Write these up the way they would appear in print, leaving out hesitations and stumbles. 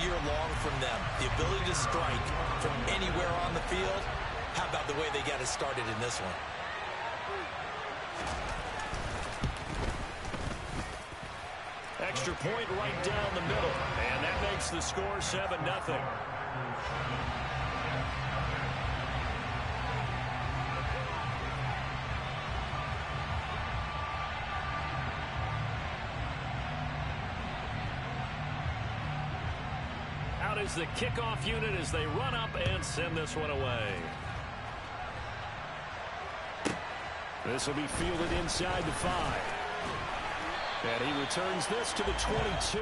year long from them. The ability to strike from anywhere on the field. How about the way they got it started in this one? Extra point right down the middle. And that makes the score 7-0. Out is the kickoff unit as they run up and send this one away. This will be fielded inside the 5. And he returns this to the 22.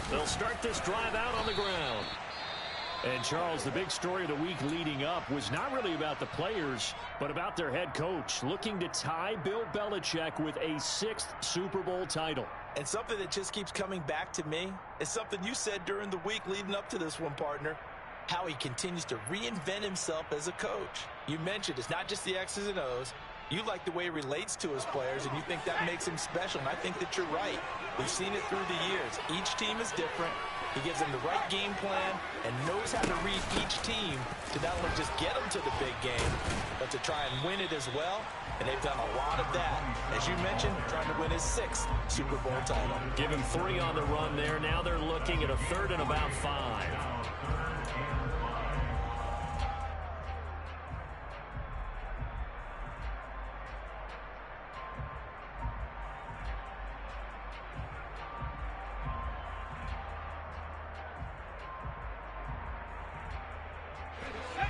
They'll start this drive out on the ground. And, Charles, the big story of the week leading up was not really about the players, but about their head coach looking to tie Bill Belichick with a 6th Super Bowl title. And something that just keeps coming back to me is something you said during the week leading up to this one, partner. How he continues to reinvent himself as a coach. You mentioned it's not just the X's and O's. You like the way he relates to his players, and you think that makes him special, and I think that you're right. We've seen it through the years. Each team is different. He gives them the right game plan and knows how to read each team to not only just get them to the big game, but to try and win it as well. And they've done a lot of that. As you mentioned, trying to win his 6th Super Bowl title. Give him 3 on the run there. Now they're looking at a 3rd and about 5.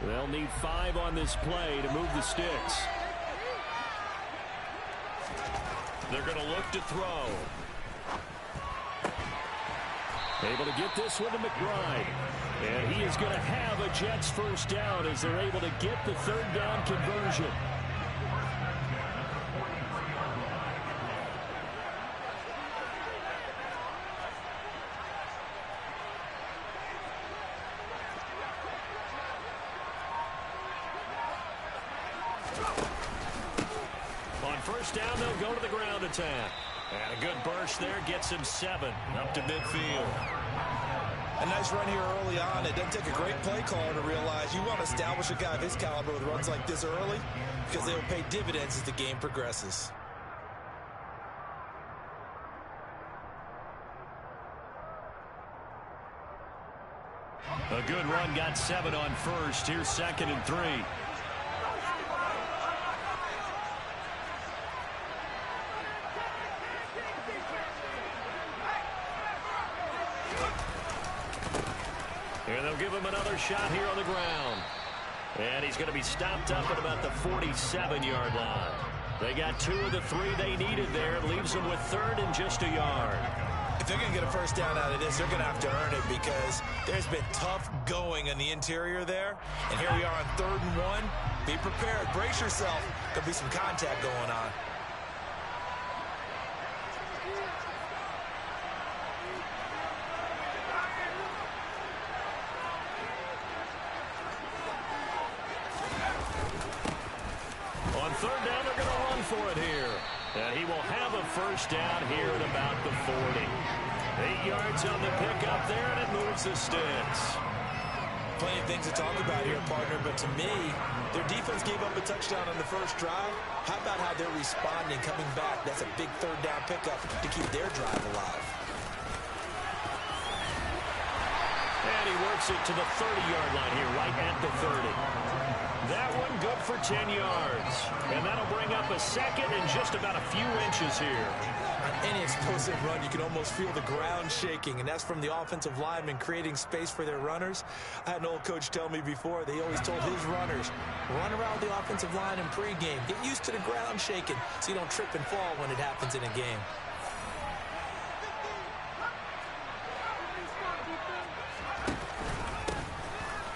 They'll need 5 on this play to move the sticks. They're going to look to throw. Able to get this one to McBride. And he is going to have a Jets first down as they're able to get the 3rd down conversion. First down, they'll go to the ground attack. And a good burst there gets him 7 up to midfield. A nice run here early on. It doesn't take a great play caller to realize you want to establish a guy of his caliber with runs like this early because they will pay dividends as the game progresses. A good run, got 7 on first. Here's 2nd and 3. And they'll give him another shot here on the ground. And he's going to be stopped up at about the 47-yard line. They got 2 of the 3 they needed there. It leaves them with 3rd and just a yard. If they're going to get a first down out of this, they're going to have to earn it because there's been tough going on the interior there. And here we are on 3rd and 1. Be prepared. Brace yourself. There'll be some contact going on. On 3rd down, they're going to run for it here. And he will have a first down here at about the 40. 8 yards on the pickup there, and it moves the sticks. Plenty of things to talk about here, partner, but to me, their defense gave up a touchdown on the first drive. How about how they're responding, coming back? That's a big 3rd down pickup to keep their drive alive. And he works it to the 30-yard line here, right at the 30. That one good for 10 yards. And that'll bring up a 2nd and just about a few inches here. On any explosive run, you can almost feel the ground shaking, and that's from the offensive linemen creating space for their runners. I had an old coach tell me before, they always told his runners, run around the offensive line in pregame. Get used to the ground shaking so you don't trip and fall when it happens in a game.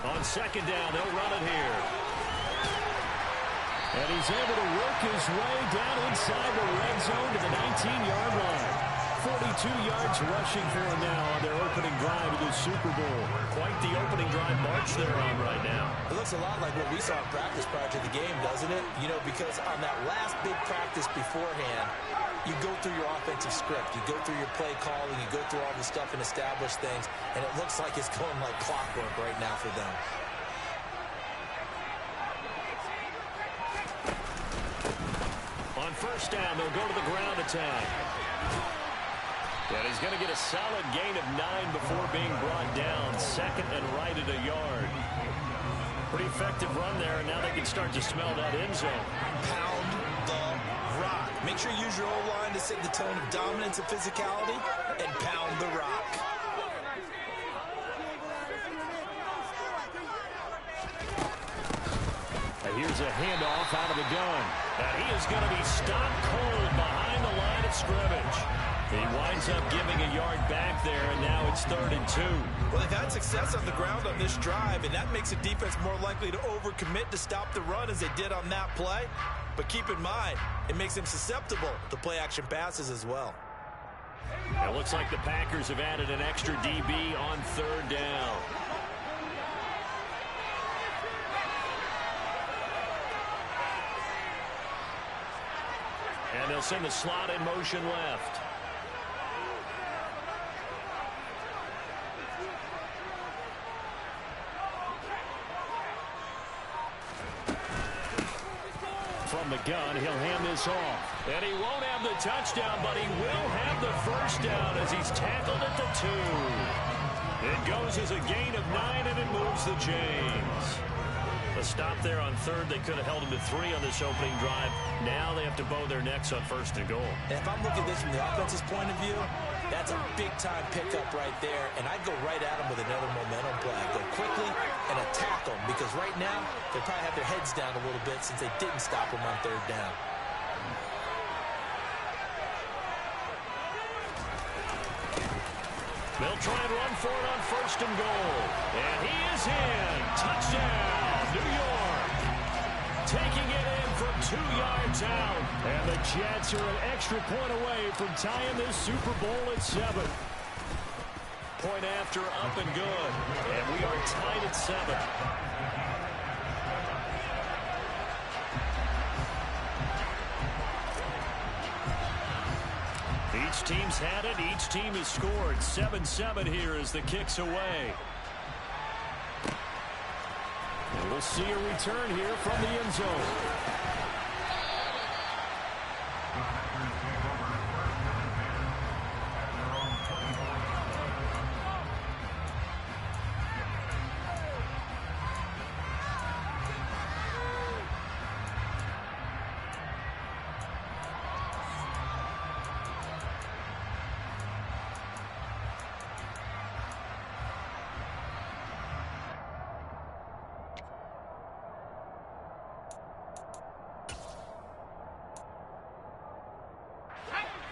On 2nd down, they'll run it here. And he's able to work his way down inside the red zone to the 19-yard line. 42 yards rushing for him now on their opening drive of the Super Bowl. Quite the opening drive march they're on right now. It looks a lot like what we saw in practice prior to the game, doesn't it? You know, because on that last big practice beforehand, you go through your offensive script. You go through your play calling. You go through all the stuff and establish things. And it looks like it's going like clockwork right now for them. On first down, they'll go to the ground attack. And he's going to get a solid gain of 9 before being brought down. Second and right at a yard. Pretty effective run there, and now they can start to smell that end zone. Pound the rock. Make sure you use your O-line to set the tone of dominance and physicality, and pound the rock. And here's a handoff out of the gun. And he is going to be stopped cold behind the line of scrimmage. He winds up giving a yard back there, and now it's 3rd and 2. Well, they've had success on the ground on this drive, and that makes a defense more likely to overcommit to stop the run as they did on that play. But keep in mind, it makes them susceptible to play-action passes as well. It looks like the Packers have added an extra DB on 3rd down. And they'll send the slot in motion left. From the gun, he'll hand this off. And he won't have the touchdown, but he will have the first down as he's tackled at the 2. It goes as a gain of 9, and it moves the chains. A stop there on 3rd. They could have held him to 3 on this opening drive. Now they have to bow their necks on 1st and goal. And if I'm looking at this from the offense's point of view, that's a big-time pickup right there, and I'd go right at him with another momentum play. I'd go quickly and attack them, because right now they probably have their heads down a little bit since they didn't stop him on 3rd down. They'll try and run for it on 1st and goal. And he is in. Touchdown, New York. Taking it in from 2 yards out. And the Jets are an extra point away from tying this Super Bowl at 7. Point after, up and good. And we are tied at 7. Each team's had it. Each team has scored. 7-7 here as the kick's away. And we'll see a return here from the end zone.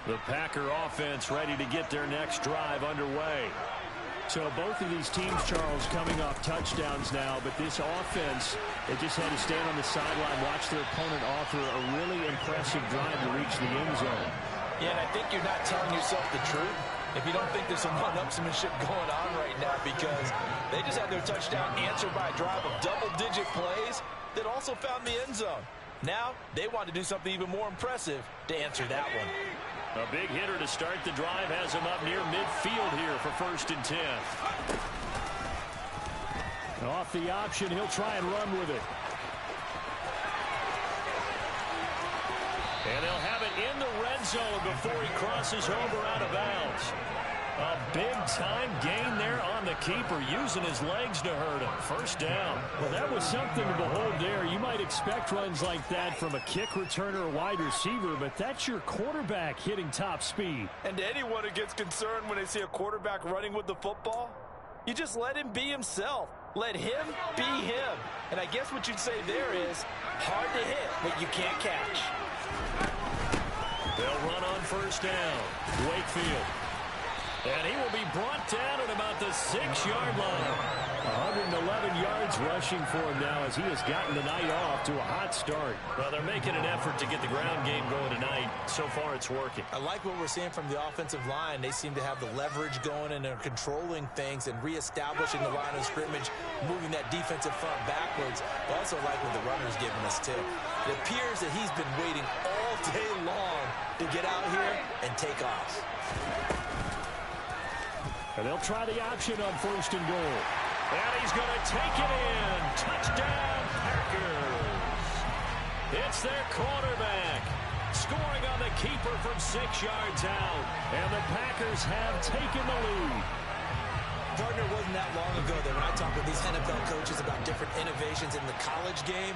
The Packer offense ready to get their next drive underway. So both of these teams, Charles, coming off touchdowns now, but this offense, they just had to stand on the sideline, watch their opponent offer a really impressive drive to reach the end zone. Yeah, and I think you're not telling yourself the truth if you don't think there's some one-upsmanship going on right now, because they just had their touchdown answered by a drive of double-digit plays that also found the end zone. Now they want to do something even more impressive to answer that one. A big hitter to start the drive has him up near midfield here for 1st and 10. Off the option, he'll try and run with it. And they'll have it in the red zone before he crosses over out of bounds. A big-time gain there on the keeper, using his legs to hurt him. 1st down. Well, that was something to behold there. You might expect runs like that from a kick returner or wide receiver, but that's your quarterback hitting top speed. And to anyone who gets concerned when they see a quarterback running with the football, you just let him be himself. Let him be him. And I guess what you'd say there is, hard to hit, but you can't catch. They'll run on 1st down. Wakefield. And he will be brought down at about the 6-yard line. 111 yards rushing for him now as he has gotten the night off to a hot start. Well, they're making an effort to get the ground game going tonight. So far, it's working. I like what we're seeing from the offensive line. They seem to have the leverage going, and they're controlling things and reestablishing the line of scrimmage, moving that defensive front backwards. I also like what the runner's giving us, too. It appears that he's been waiting all day long to get out here and take off. And they'll try the option on 1st and goal. And he's going to take it in. Touchdown, Packers. It's their quarterback. Scoring on the keeper from 6 yards out. And the Packers have taken the lead. Partner, wasn't that long ago that when I talk with these NFL coaches about different innovations in the college game,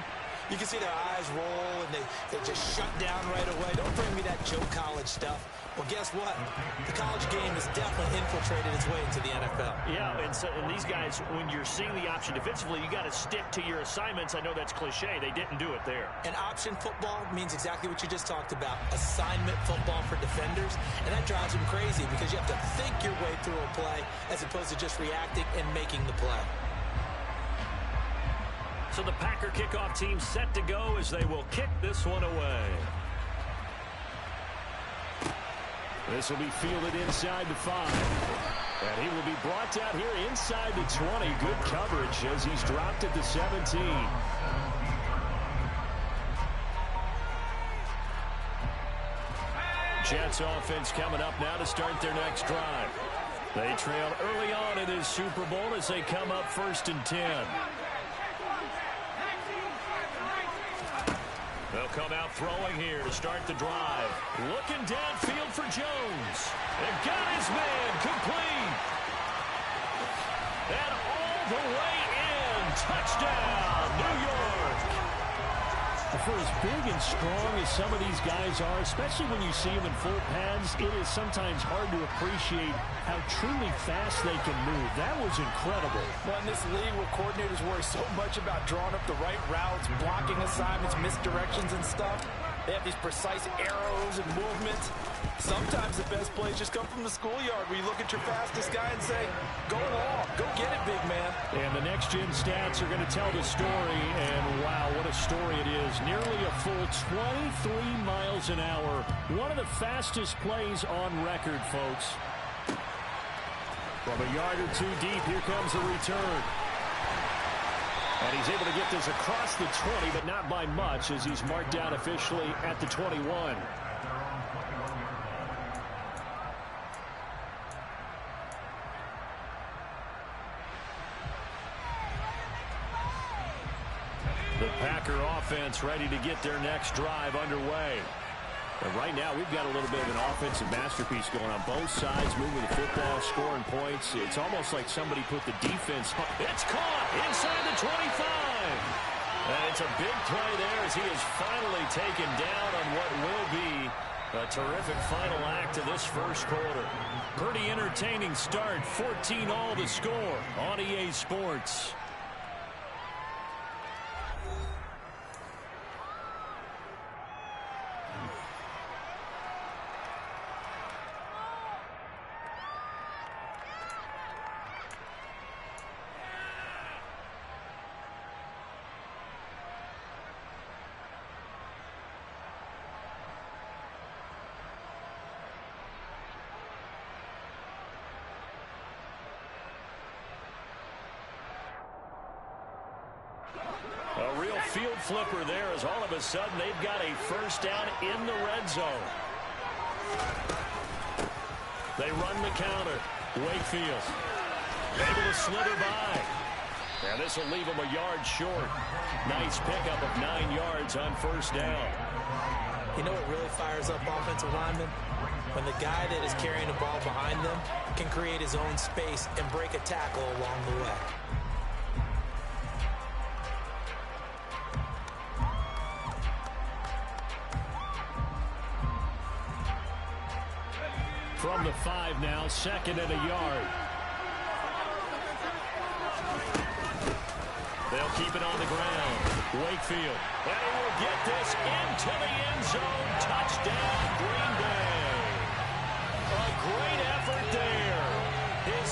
you can see their eyes roll and they just shut down right away. Don't bring me that Joe College stuff. Well, guess what? The college game has definitely infiltrated its way into the NFL. Yeah, and these guys, when you're seeing the option defensively, you got to stick to your assignments. I know that's cliche. They didn't do it there. And option football means exactly what you just talked about, assignment football for defenders. And that drives them crazy because you have to think your way through a play as opposed to just reacting and making the play. So the Packer kickoff team set to go as they will kick this one away. This will be fielded inside the 5. And he will be brought down here inside the 20. Good coverage as he's dropped at the 17. Jets offense coming up now to start their next drive. They trail early on in this Super Bowl as they come up 1st and 10. They'll come out throwing here to start the drive. Looking downfield for Jones. They've got his man complete. And all the way in. Touchdown, New York. For as big and strong as some of these guys are, especially when you see them in full pads, it is sometimes hard to appreciate how truly fast they can move. That was incredible. Well, in this league where coordinators worry so much about drawing up the right routes, blocking assignments, misdirections and stuff, they have these precise arrows and movements. Sometimes the best plays just come from the schoolyard where you look at your fastest guy and say, go long, go get it, big man. And the next-gen stats are going to tell the story, and wow, what a story it is. Nearly a full 23 miles an hour. One of the fastest plays on record, folks. From a yard or two deep, here comes the return. And he's able to get this across the 20, but not by much as he's marked down officially at the 21. The Packer offense ready to get their next drive underway. And right now, we've got a little bit of an offensive masterpiece going on both sides, moving the football, scoring points. It's almost like somebody put the defense. It's caught inside the 25. And it's a big play there as he is finally taken down on what will be a terrific final act of this first quarter. Pretty entertaining start. 14-all the score on EA Sports. A real field flipper there as all of a sudden they've got a first down in the red zone. They run the counter. Wakefield able to slither by. And this will leave them a yard short. Nice pickup of 9 yards on first down. You know what really fires up offensive linemen? When the guy that is carrying the ball behind them can create his own space and break a tackle along the way. From the 5 now, 2nd and a yard. They'll keep it on the ground. Wakefield. And he will get this into the end zone. Touchdown, Green Bay. A great effort there.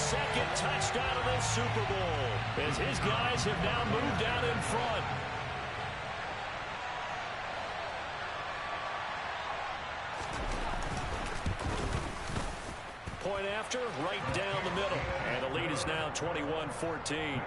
second touchdown of this Super Bowl, as his guys have now moved out in front. Point after, right down the middle. And the lead is now 21-14.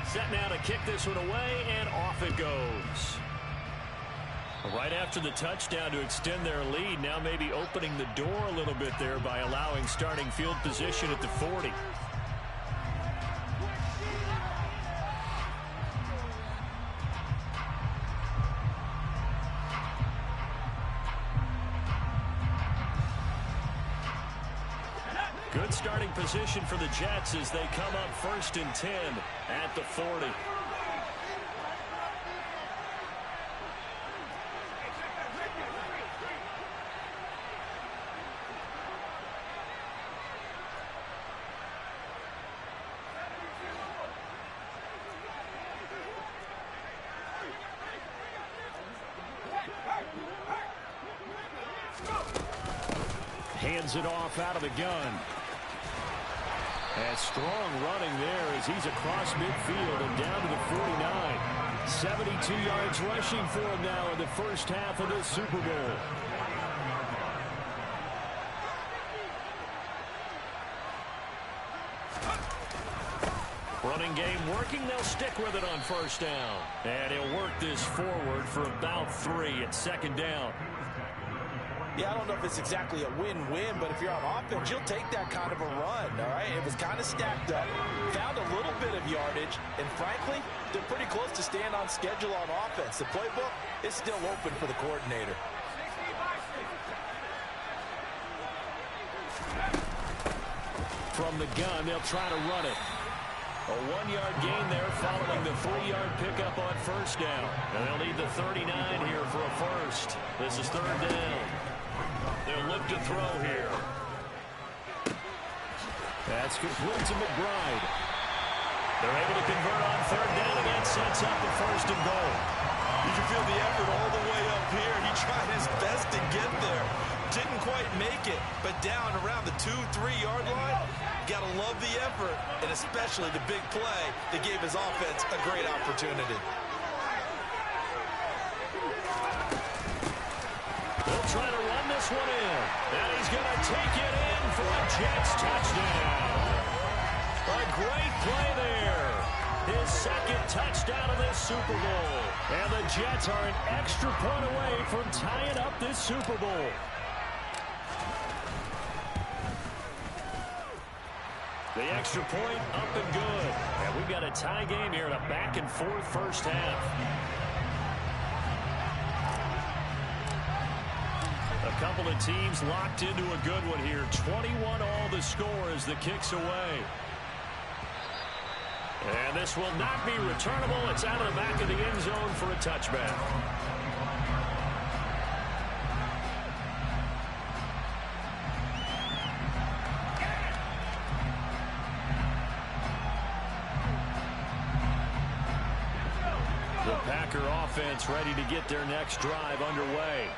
Set now to kick this one away, and off it goes. Right after the touchdown to extend their lead, now maybe opening the door a little bit there by allowing starting field position at the 40. Good starting position for the Jets as they come up 1st and 10 at the 40. Hands it off out of the gun. And strong running there as he's across midfield and down to the 49. 72 yards rushing for him now in the first half of this Super Bowl. Running game working. They'll stick with it on 1st down. And he'll work this forward for about 3 at 2nd down. Yeah, I don't know if it's exactly a win-win, but if you're on offense, you'll take that kind of a run, all right? It was kind of stacked up, found a little bit of yardage, and frankly, they're pretty close to staying on schedule on offense. The playbook is still open for the coordinator. From the gun, they'll try to run it. A 1-yard gain there following the 3-yard pickup on 1st down. And they'll need the 39 here for a first. This is 3rd down. They'll look to throw here. That's complete to McBride. They're able to convert on 3rd down, and that sets up the 1st and goal. You can feel the effort all the way up here. He tried his best to get there. Didn't quite make it, but down around the 2-3-yard line, got to love the effort, and especially the big play that gave his offense a great opportunity. They'll try to run this one in, and he's going to take it in for a Jets touchdown. A great play there. His 2nd touchdown of this Super Bowl. And the Jets are an extra point away from tying up this Super Bowl. The extra point up and good. And we've got a tie game here in a back-and-forth first half. A couple of teams locked into a good one here. 21 all the score as the kick's away. And this will not be returnable. It's out of the back of the end zone for a touchback. Offense ready to get their next drive underway.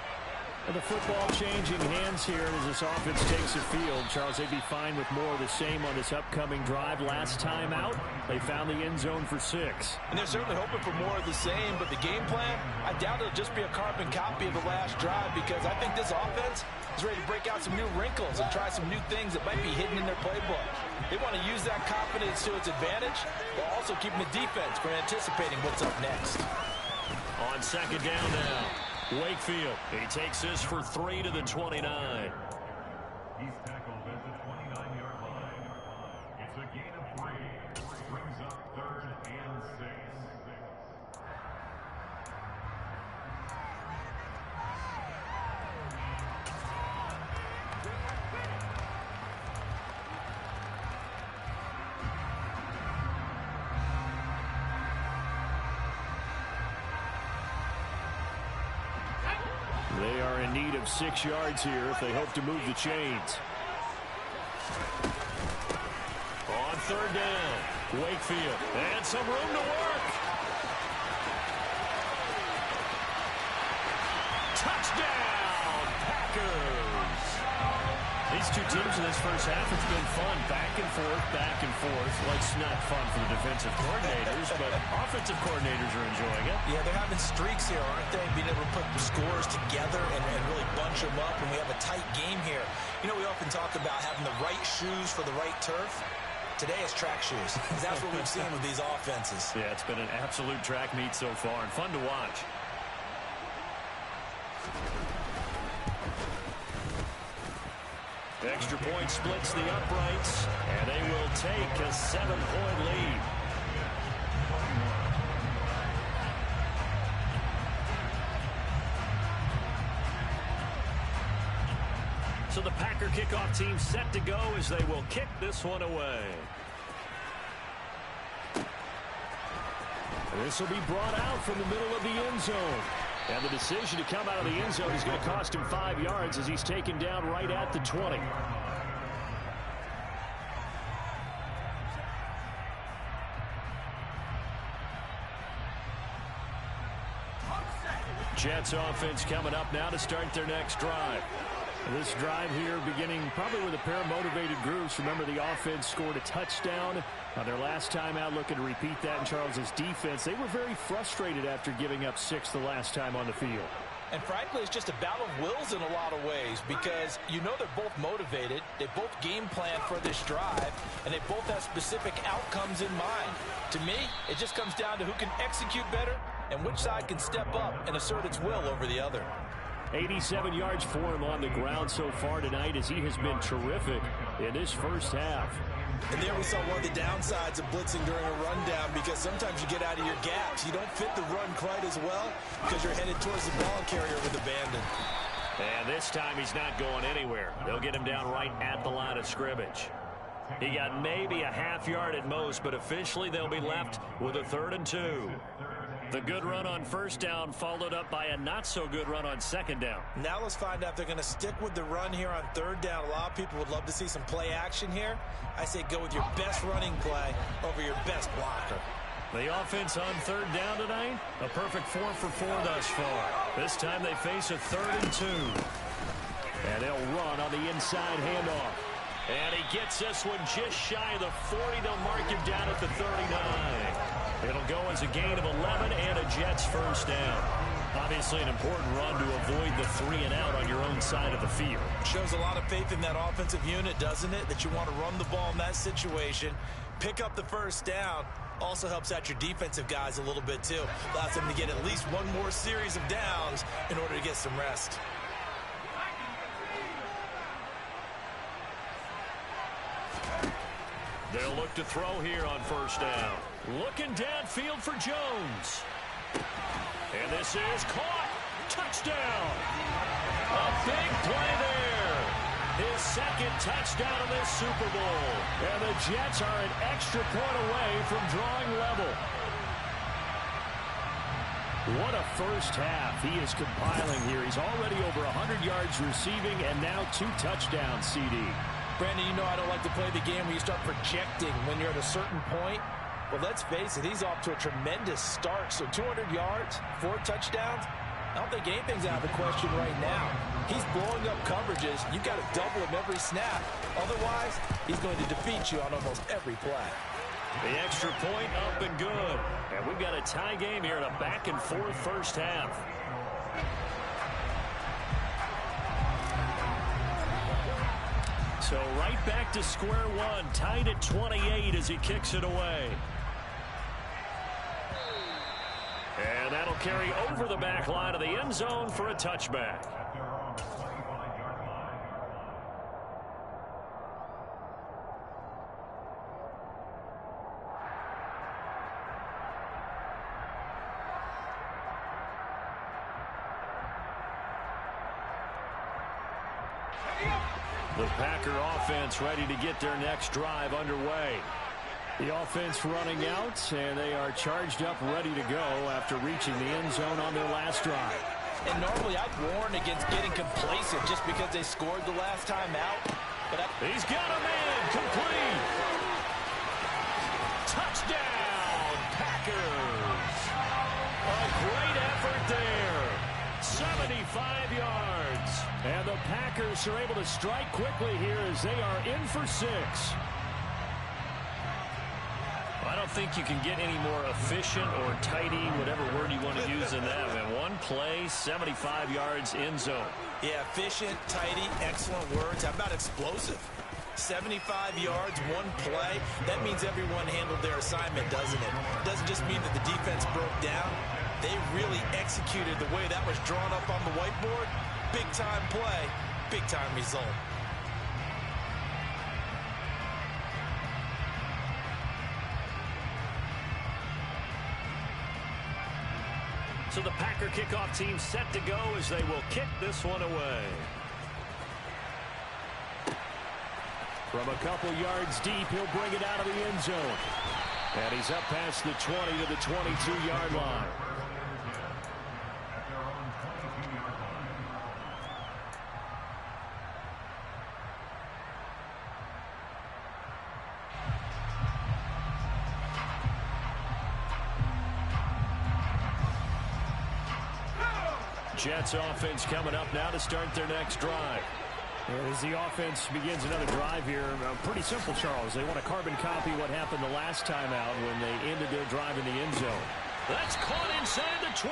And the football changing hands here as this offense takes the field. Charles, they'd be fine with more of the same on this upcoming drive. Last time out, they found the end zone for 6. And they're certainly hoping for more of the same, but the game plan, I doubt it'll just be a carbon copy of the last drive, because I think this offense is ready to break out some new wrinkles and try some new things that might be hidden in their playbook. They want to use that confidence to its advantage, while also keeping the defense from anticipating what's up next. On 2nd down now, Wakefield. He takes this for 3 to the 29. He's tackled at the 29-yard line. It's a gain of 3. Brings up 3rd and 6. They are in need of 6 yards here if they hope to move the chains. On third down, Wakefield. And some room to work. Touchdown, Packers. These two teams in this first half, it's been fun. Back and forth, back and forth. Well, it's not fun for the defensive coordinators, but offensive coordinators are enjoying it. Yeah, they're having streaks here, aren't they? Being able to put the scores together and really bunch them up, and we have a tight game here. You know, we often talk about having the right shoes for the right turf. Today is track shoes. That's what we've seen with these offenses. Yeah, it's been an absolute track meet so far and fun to watch. Extra point splits the uprights, and they will take a 7-point lead. So the Packer kickoff team set to go as they will kick this one away. This will be brought out from the middle of the end zone. And the decision to come out of the end zone is going to cost him 5 yards as he's taken down right at the 20. Jets offense coming up now to start their next drive. This drive here beginning probably with a pair of motivated groups. Remember, the offense scored a touchdown on their last time out, looking to repeat that in Charles's defense. They were very frustrated after giving up 6 the last time on the field. And frankly, it's just a battle of wills in a lot of ways because you know they're both motivated. They both game plan for this drive, and they both have specific outcomes in mind. To me, it just comes down to who can execute better and which side can step up and assert its will over the other. 87 yards for him on the ground so far tonight as he has been terrific in this first half. And there we saw one of the downsides of blitzing during a rundown because sometimes you get out of your gaps. You don't fit the run quite as well because you're headed towards the ball carrier with abandon. And this time he's not going anywhere. They'll get him down right at the line of scrimmage. He got maybe a half yard at most, but officially they'll be left with a 3rd and 2. The good run on first down followed up by a not-so-good run on second down. Now let's find out if they're going to stick with the run here on third down. A lot of people would love to see some play action here. I say go with your best running play over your best blocker. The offense on third down tonight, a perfect 4 for 4 thus far. This time they face a 3rd and 2. And they'll run on the inside handoff. And he gets this one just shy of the 40. They'll mark him down at the 39. It'll go as a gain of 11 and a Jets first down. Obviously an important run to avoid the 3 and out on your own side of the field. Shows a lot of faith in that offensive unit, doesn't it? That you want to run the ball in that situation. Pick up the first down. Also helps out your defensive guys a little bit too. Allows them to get at least one more series of downs in order to get some rest. They'll look to throw here on first down. Looking downfield for Jones. And this is caught. Touchdown. A big play there. His second touchdown of this Super Bowl. And the Jets are an extra point away from drawing level. What a first half he is compiling here. He's already over 100 yards receiving and now 2 touchdowns, CD. Brandon, you know I don't like to play the game where you start projecting when you're at a certain point. But let's face it, he's off to a tremendous start. So 200 yards, 4 touchdowns. I don't think anything's out of the question right now. He's blowing up coverages. You got to double him every snap. Otherwise, he's going to defeat you on almost every play. The extra point up and good. And we've got a tie game here in a back-and-forth first half. So right back to square one, tied at 28 as he kicks it away. And that'll carry over the back line of the end zone for a touchback. The Packer offense ready to get their next drive underway. The offense running out, and they are charged up, ready to go after reaching the end zone on their last drive. And normally I'd warn against getting complacent just because they scored the last time out. But he's got a man, complete. Touchdown, Packers. A great effort there. 75 yards. And the Packers are able to strike quickly here as they are in for 6. I don't think you can get any more efficient or tidy, whatever word you want to use in that. Man, one play, 75 yards, end zone. Yeah, efficient, tidy, excellent words. How about explosive? 75 yards, one play. That means everyone handled their assignment, doesn't it? It doesn't just mean that the defense broke down. They really executed the way that was drawn up on the whiteboard. Big-time play, big-time result. So the Packer kickoff team set to go as they will kick this one away. From a couple yards deep, he'll bring it out of the end zone. And he's up past the 20 to the 22-yard line. Jets offense coming up now to start their next drive. As the offense begins another drive here, pretty simple, Charles. They want to carbon copy what happened the last time out when they ended their drive in the end zone. That's caught inside the 20.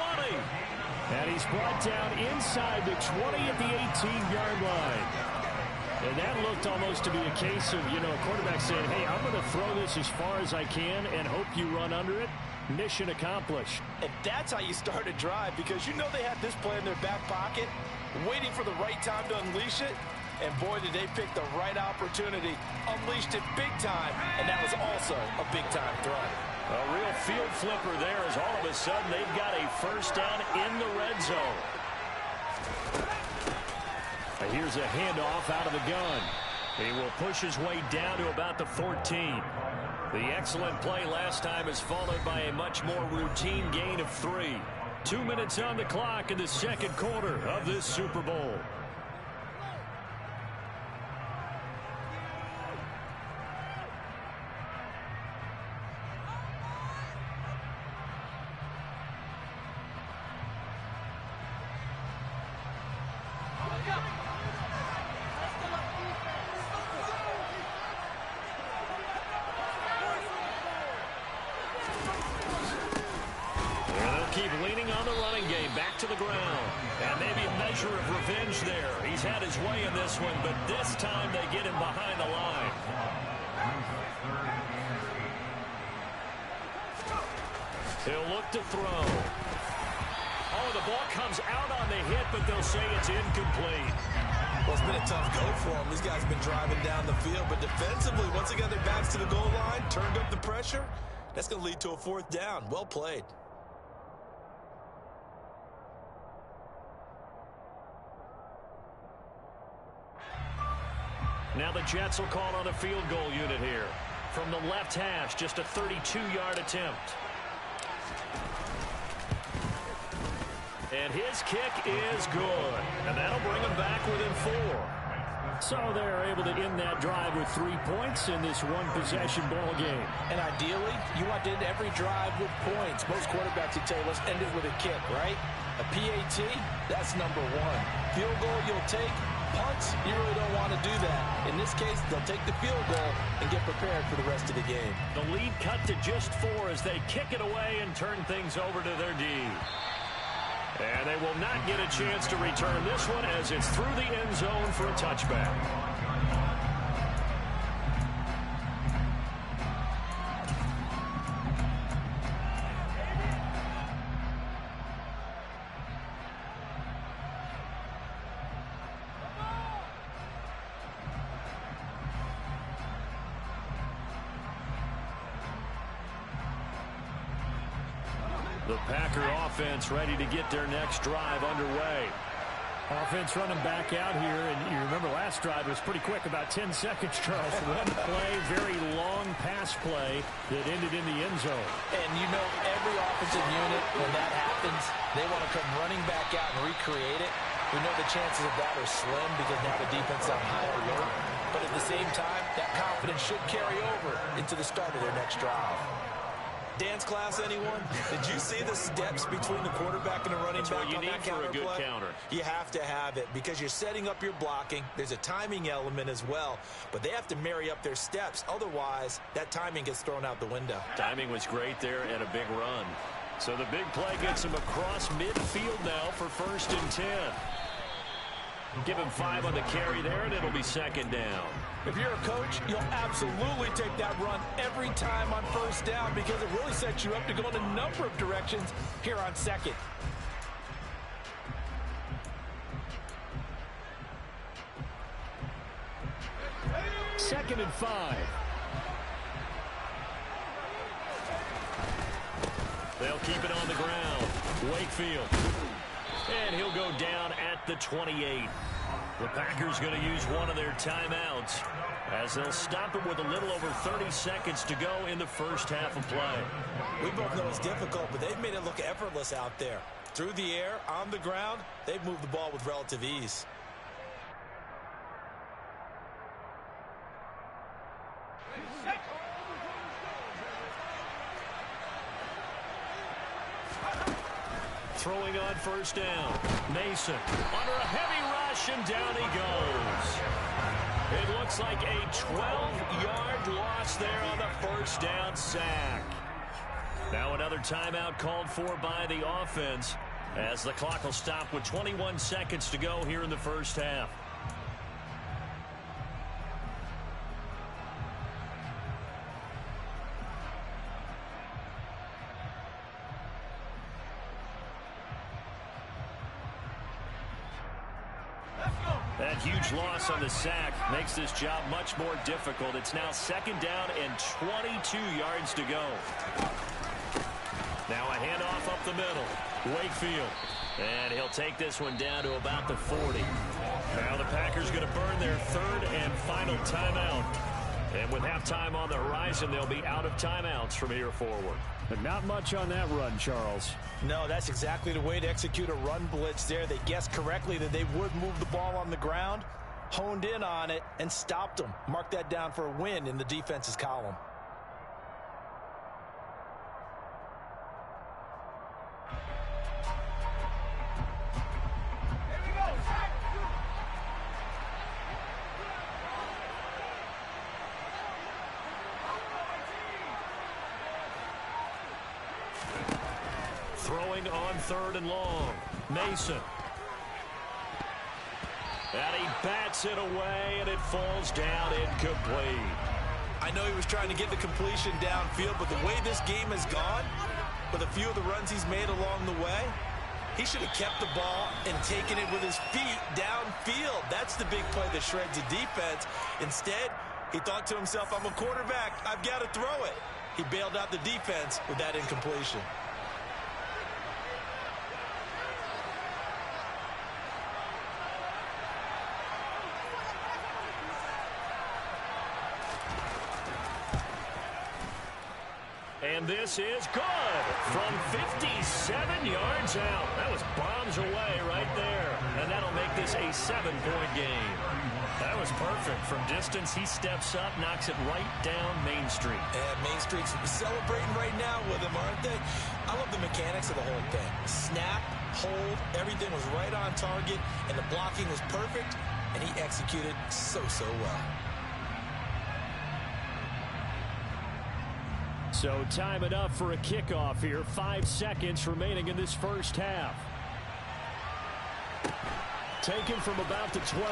And he's brought down inside the 20 at the 18-yard line. And that looked almost to be a case of, a quarterback saying, hey, I'm going to throw this as far as I can and hope you run under it. Mission accomplished. And that's how you start a drive, because you know they had this play in their back pocket, waiting for the right time to unleash it. And boy, did they pick the right opportunity, unleashed it big time, and that was also a big-time throw. A real field flipper there as all of a sudden they've got a first down in the red zone. Here's a handoff out of the gun. He will push his way down to about the 14. The excellent play last time is followed by a much more routine gain of 3. 2 minutes on the clock in the second quarter of this Super Bowl. Keep leaning on the running game, back to the ground. And maybe a measure of revenge there. He's had his way in this one, but this time they get him behind the line. He'll look to throw. Oh, the ball comes out on the hit, but they'll say it's incomplete. Well, it's been a tough go for them. These guys have been driving down the field, but defensively, once they got their backs to the goal line, turned up the pressure, that's going to lead to a 4th down. Well played. Now the Jets will call on a field goal unit here. From the left hash, just a 32-yard attempt. And his kick is good. And that'll bring him back within 4. So they're able to end that drive with 3 points in this one-possession ball game. And ideally, you want to end every drive with points. Most quarterbacks would tell you, let's end it with a kick, right? A PAT, that's number 1. Field goal you'll take. Punts, you really don't want to do that. In this case, they'll take the field goal and get prepared for the rest of the game. The lead cut to just 4 as they kick it away and turn things over to their D. And they will not get a chance to return this one as it's through the end zone for a touchback. The Packer offense ready to get their next drive underway. Offense running back out here, and you remember last drive was pretty quick, about 10 seconds, Charles. One play, very long pass play that ended in the end zone. And you know every offensive unit, when that happens, they want to come running back out and recreate it. We know the chances of that are slim because now the defense is on high alert. But at the same time, that confidence should carry over into the start of their next drive. Dance class, anyone? Did you see the steps between the quarterback and the running back on that counter play? That's what you need for a good counter. You have to have it because you're setting up your blocking. There's a timing element as well, but they have to marry up their steps. Otherwise, that timing gets thrown out the window. Timing was great there and a big run. So the big play gets him across midfield now for 1st and 10. Give him 5 on the carry there, and it'll be 2nd down. If you're a coach, you'll absolutely take that run every time on 1st down because it really sets you up to go in a number of directions here on 2nd. Second and 5. They'll keep it on the ground. Wakefield. And he'll go down at the 28. The Packers going to use one of their timeouts as they'll stop it with a little over 30 seconds to go in the first half of play. We both know it's difficult, but they've made it look effortless out there. Through the air, on the ground, they've moved the ball with relative ease. Throwing on 1st down. Mason under a heavy rush, and down he goes. It looks like a 12-yard loss there on the 1st down sack. Now another timeout called for by the offense as the clock will stop with 21 seconds to go here in the first half. That huge loss on the sack makes this job much more difficult. It's now 2nd down and 22 yards to go. Now a handoff up the middle. Wakefield. And he'll take this one down to about the 40. Now the Packers going to burn their 3rd and final timeout. And with halftime on the horizon, they'll be out of timeouts from here forward. But not much on that run, Charles. No, that's exactly the way to execute a run blitz there. They guessed correctly that they would move the ball on the ground, honed in on it, and stopped them. Mark that down for a win in the defense's column. Throwing on 3rd and long. Mason. And he bats it away, and it falls down incomplete. I know he was trying to get the completion downfield, but the way this game has gone, with a few of the runs he's made along the way, he should have kept the ball and taken it with his feet downfield. That's the big play that shreds the defense. Instead, he thought to himself, I'm a quarterback. I've got to throw it. He bailed out the defense with that incompletion. And this is good from 57 yards out. That was bombs away right there. And that'll make this a 7-point game. That was perfect. From distance, he steps up, knocks it right down Main Street. And Main Street's celebrating right now with him, aren't they? I love the mechanics of the whole thing. Snap, hold, everything was right on target, and the blocking was perfect, and he executed so well. So time it up for a kickoff here. 5 seconds remaining in this first half. Taken from about the 12.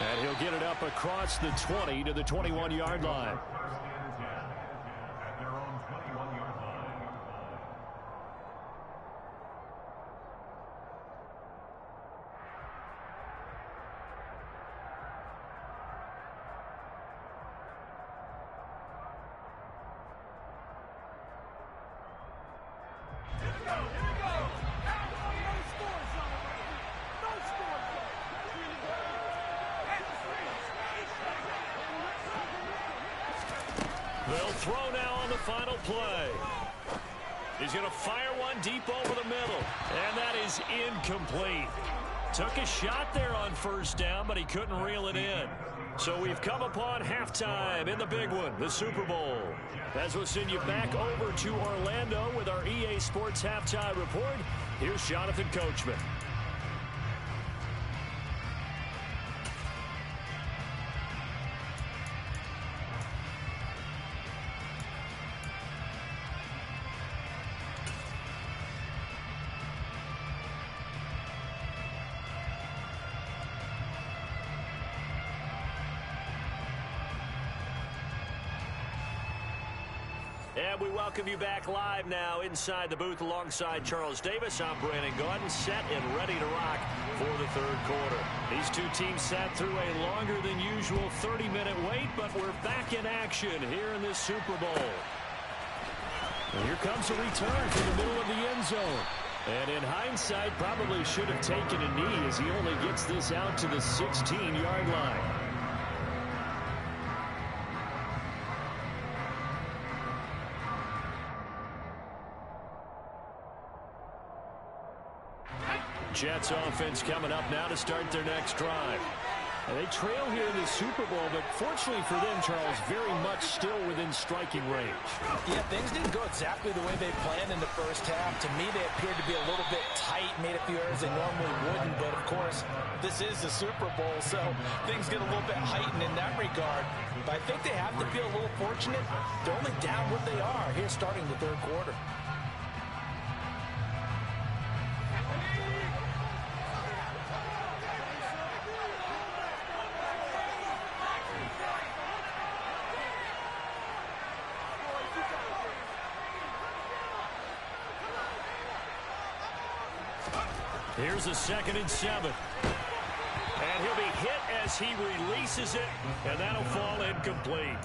And he'll get it up across the 20 to the 21-yard line. At their own 21-yard line. They'll throw now on the final play. He's going to fire one deep over the middle, and that is incomplete. Took a shot there on first down, but he couldn't reel it in. So we've come upon halftime in the big one, the Super Bowl. As we'll send you back over to Orlando with our EA Sports Halftime Report, here's Jonathan Coachman. And we welcome you back live now inside the booth alongside Charles Davis. I'm Brandon Gaudin, set and ready to rock for the third quarter. These two teams sat through a longer than usual 30-minute wait, but we're back in action here in this Super Bowl. And here comes a return from the middle of the end zone. And in hindsight, probably should have taken a knee as he only gets this out to the 16-yard line. Jets offense coming up now to start their next drive. And they trail here in the Super Bowl, but fortunately for them, Charles, very much still within striking range. Yeah, things didn't go exactly the way they planned in the first half. To me, they appeared to be a little bit tight, made a few errors they normally wouldn't. But, of course, this is the Super Bowl, so things get a little bit heightened in that regard. But I think they have to feel a little fortunate. They're only down what they are here starting the third quarter. Here's a 2nd and 7. And he'll be hit as he releases it, and that'll fall incomplete.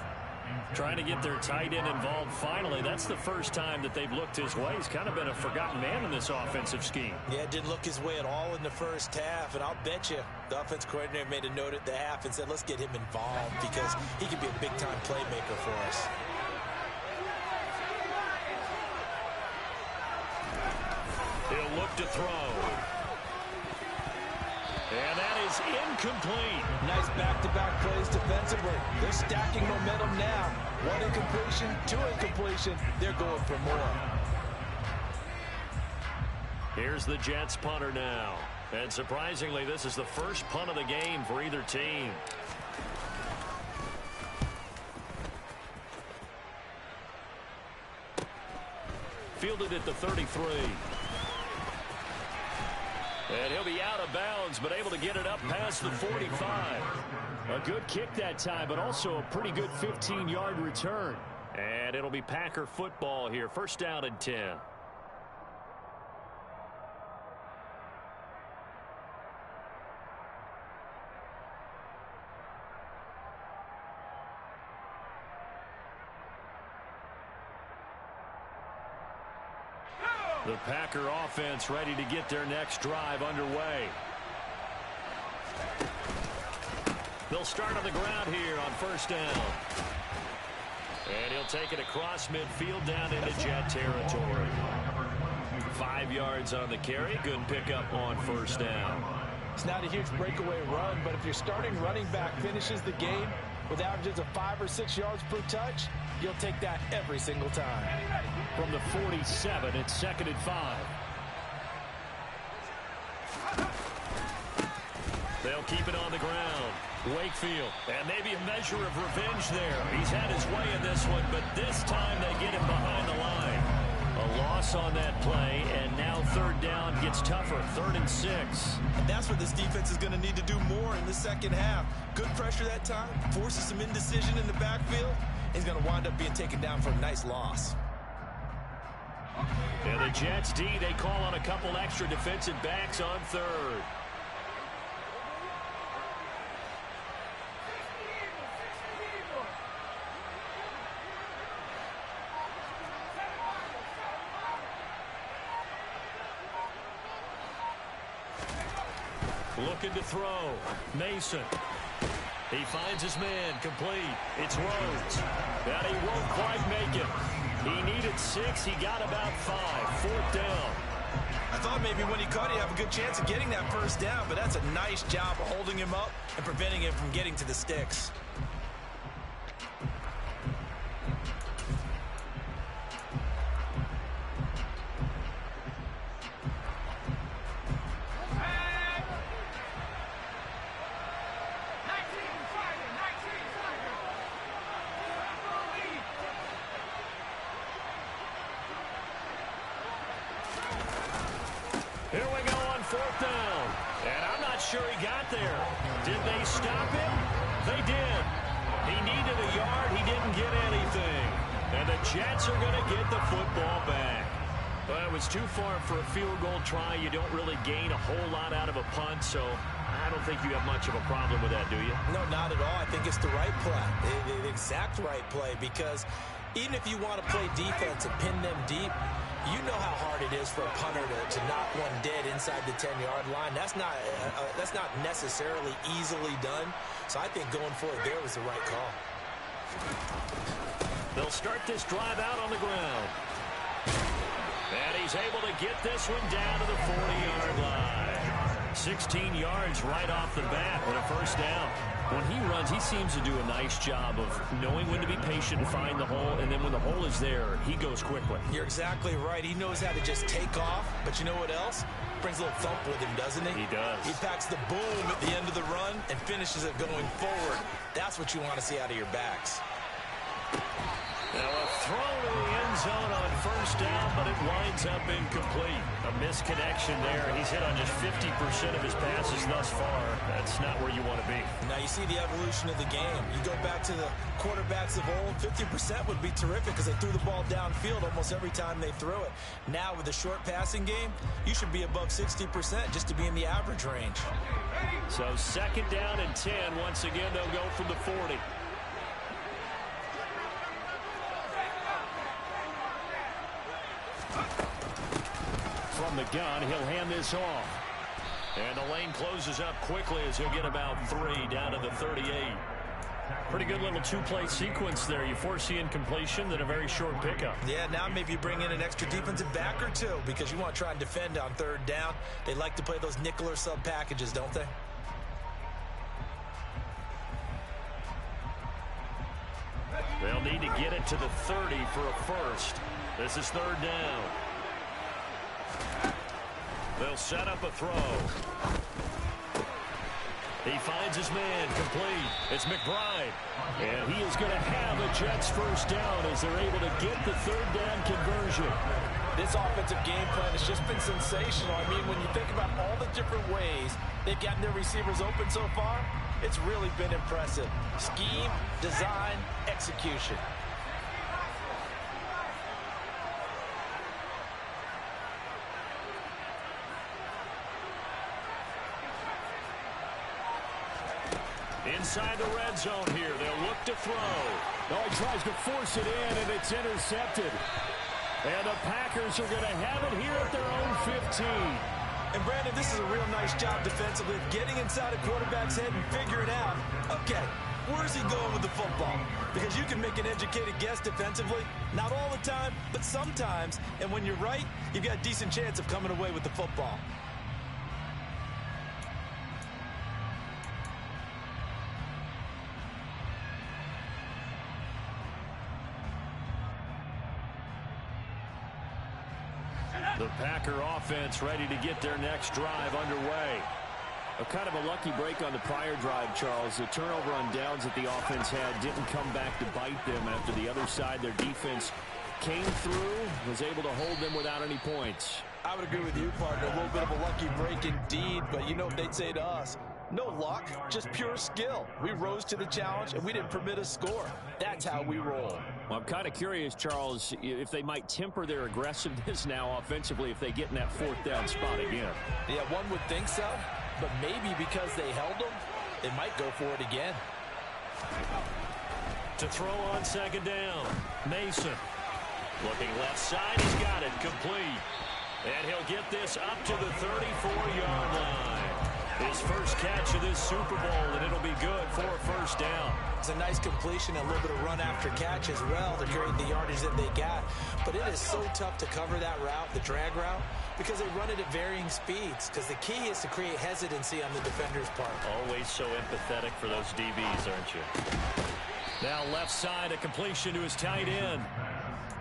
Trying to get their tight end involved finally. That's the first time that they've looked his way. He's kind of been a forgotten man in this offensive scheme. Yeah, it didn't look his way at all in the first half, and I'll bet you the offense coordinator made a note at the half and said, let's get him involved because he could be a big-time playmaker for us. He'll look to throw. And that is incomplete. Nice back-to-back plays defensively. They're stacking momentum now. 1 incompletion, 2 incompletion. They're going for more. Here's the Jets punter now. And surprisingly, this is the first punt of the game for either team. Fielded at the 33. And he'll be out of bounds, but able to get it up past the 45. A good kick that time, but also a pretty good 15-yard return. And it'll be Packer football here. First down and 10. The Packer offense ready to get their next drive underway. They'll start on the ground here on first down. And he'll take it across midfield down into Jet territory. 5 yards on the carry. Good pickup on first down. It's not a huge breakaway run, but if your starting running back finishes the game with averages of 5 or 6 yards per touch, you'll take that every single time. From the 47, it's 2nd and 5. They'll keep it on the ground. Wakefield, and maybe a measure of revenge there. He's had his way in this one, but this time they get him behind the line. A loss on that play, and now third down gets tougher. 3rd and 6. And that's what this defense is going to need to do more in the second half. Good pressure that time, forces some indecision in the backfield. He's going to wind up being taken down for a nice loss. And the Jets D, they call on a couple extra defensive backs on 3rd. Looking to throw. Mason. He finds his man, complete. It's Rhodes. And he won't quite make it. He needed 6. He got about 5. 4th down. I thought maybe when he caught, he'd have a good chance of getting that first down, but that's a nice job of holding him up and preventing him from getting to the sticks. Here we go on 4th down. And I'm not sure he got there. Did they stop him? They did. He needed a yard. He didn't get anything. And the Jets are going to get the football back. Well, it was too far for a field goal try. You don't really gain a whole lot out of a punt, so I don't think you have much of a problem with that, do you? No, not at all. I think it's the right play, the exact right play, because even if you want to play defense and pin them deep, you know how hard it is for a punter to knock one dead inside the 10-yard line. That's not necessarily easily done. So I think going for it there was the right call. They'll start this drive out on the ground. And he's able to get this one down to the 40-yard line. 16 yards right off the bat with a first down. When he runs, he seems to do a nice job of knowing when to be patient and find the hole, and then when the hole is there, he goes quickly. You're exactly right. He knows how to just take off, but you know what else? Brings a little thump with him, doesn't he? He does. He packs the boom at the end of the run and finishes it going forward. That's what you want to see out of your backs. Now a throw to the end zone on first down, but it winds up incomplete. A misconnection there. He's hit on just 50% of his passes thus far. That's not where you want to be. Now you see the evolution of the game. You go back to the quarterbacks of old, 50% would be terrific because they threw the ball downfield almost every time they threw it. Now with the short passing game, you should be above 60% just to be in the average range. So 2nd down and 10. Once again, they'll go from the 40. From the gun, he'll hand this off. And the lane closes up quickly as he'll get about 3 down to the 38. Pretty good little 2-play sequence there. You foresee incompletion, then a very short pickup. Yeah, now maybe you bring in an extra defensive back or two because you want to try and defend on 3rd down. They like to play those nickel or sub packages, don't they? They'll need to get it to the 30 for a first. This is 3rd down. They'll set up a throw. He finds his man, complete. It's McBride. And he is going to have a Jets first down as they're able to get the 3rd down conversion. This offensive game plan has just been sensational. I mean, when you think about all the different ways they've gotten their receivers open so far, it's really been impressive. Scheme, design, execution. Inside the red zone here. They'll look to throw. Oh, he tries to force it in, and it's intercepted. And the Packers are going to have it here at their own 15. And, Brandon, this is a real nice job defensively of getting inside a quarterback's head and figuring out, okay, where's he going with the football? Because you can make an educated guess defensively. Not all the time, but sometimes. And when you're right, you've got a decent chance of coming away with the football. The Packer offense ready to get their next drive underway. A kind of a lucky break on the prior drive, Charles. The turnover on downs that the offense had didn't come back to bite them after the other side. Their defense came through, was able to hold them without any points. I would agree with you, partner. A little bit of a lucky break indeed, but you know what they'd say to us? No luck, just pure skill. We rose to the challenge, and we didn't permit a score. That's how we roll. Well, I'm kind of curious, Charles, if they might temper their aggressiveness now offensively if they get in that 4th down spot again. Yeah, one would think so, but maybe because they held them, they might go for it again. To throw on 2nd down, Mason. Looking left side, he's got it, complete. And he'll get this up to the 34-yard line. His first catch of this Super Bowl, and it'll be good for a first down. It's a nice completion, a little bit of run after catch as well to create the yardage that they got. But it is so tough to cover that route, the drag route, because they run it at varying speeds. Because the key is to create hesitancy on the defender's part. Always so empathetic for those DBs, aren't you? Now left side, a completion to his tight end.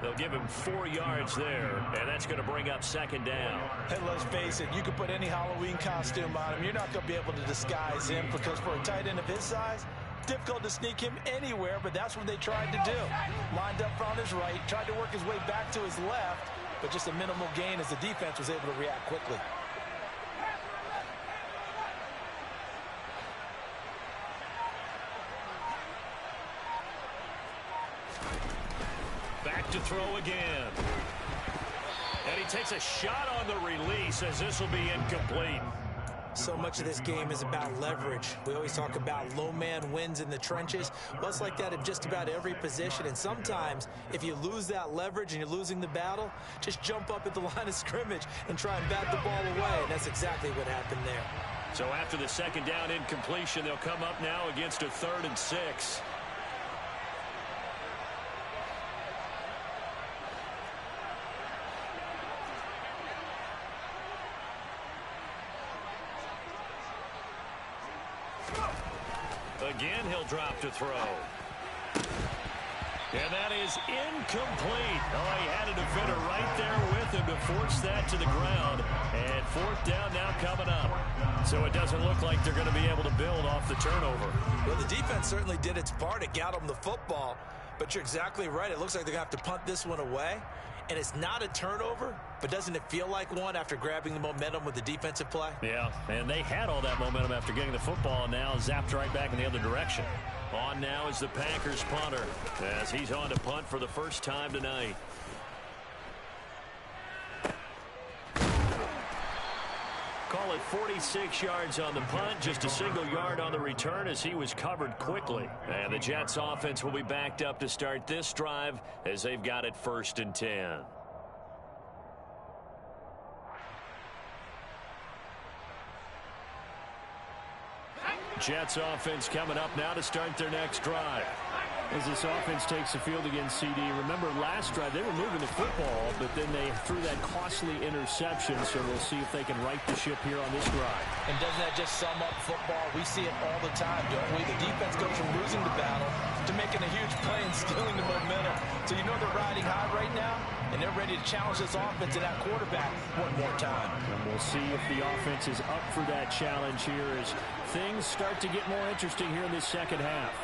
They'll give him 4 yards there, and that's going to bring up second down. Hey, let's face it, you can put any Halloween costume on him. You're not going to be able to disguise him because for a tight end of his size, difficult to sneak him anywhere, but that's what they tried to do. Lined up on his right, tried to work his way back to his left, but just a minimal gain as the defense was able to react quickly. Back to throw again. And he takes a shot on the release as this will be incomplete. So much of this game is about leverage. We always talk about low man wins in the trenches. Well, it's like that in just about every position. And sometimes, if you lose that leverage and you're losing the battle, just jump up at the line of scrimmage and try and bat the ball away. And that's exactly what happened there. So after the second down incompletion, they'll come up now against a 3rd and 6. Again, he'll drop to throw. And that is incomplete. Oh, he had a defender right there with him to force that to the ground. And 4th down now coming up. So it doesn't look like they're going to be able to build off the turnover. Well, the defense certainly did its part. It got them the football. But you're exactly right. It looks like they're going to have to punt this one away. And it's not a turnover, but doesn't it feel like one after grabbing the momentum with the defensive play? Yeah, and they had all that momentum after getting the football, and now zapped right back in the other direction. On now is the Packers punter, as he's on to punt for the first time tonight. Call it 46 yards on the punt, just a single yard on the return as he was covered quickly. And the Jets offense will be backed up to start this drive as they've got it 1st and 10. Jets offense coming up now to start their next drive. As this offense takes the field against CD, remember last drive they were moving the football, but then they threw that costly interception, so we'll see if they can right the ship here on this drive. And doesn't that just sum up football? We see it all the time, don't we? The defense goes from losing the battle to making a huge play and stealing the momentum. So you know they're riding high right now, and they're ready to challenge this offense and that quarterback one more time. And we'll see if the offense is up for that challenge here as things start to get more interesting here in this second half.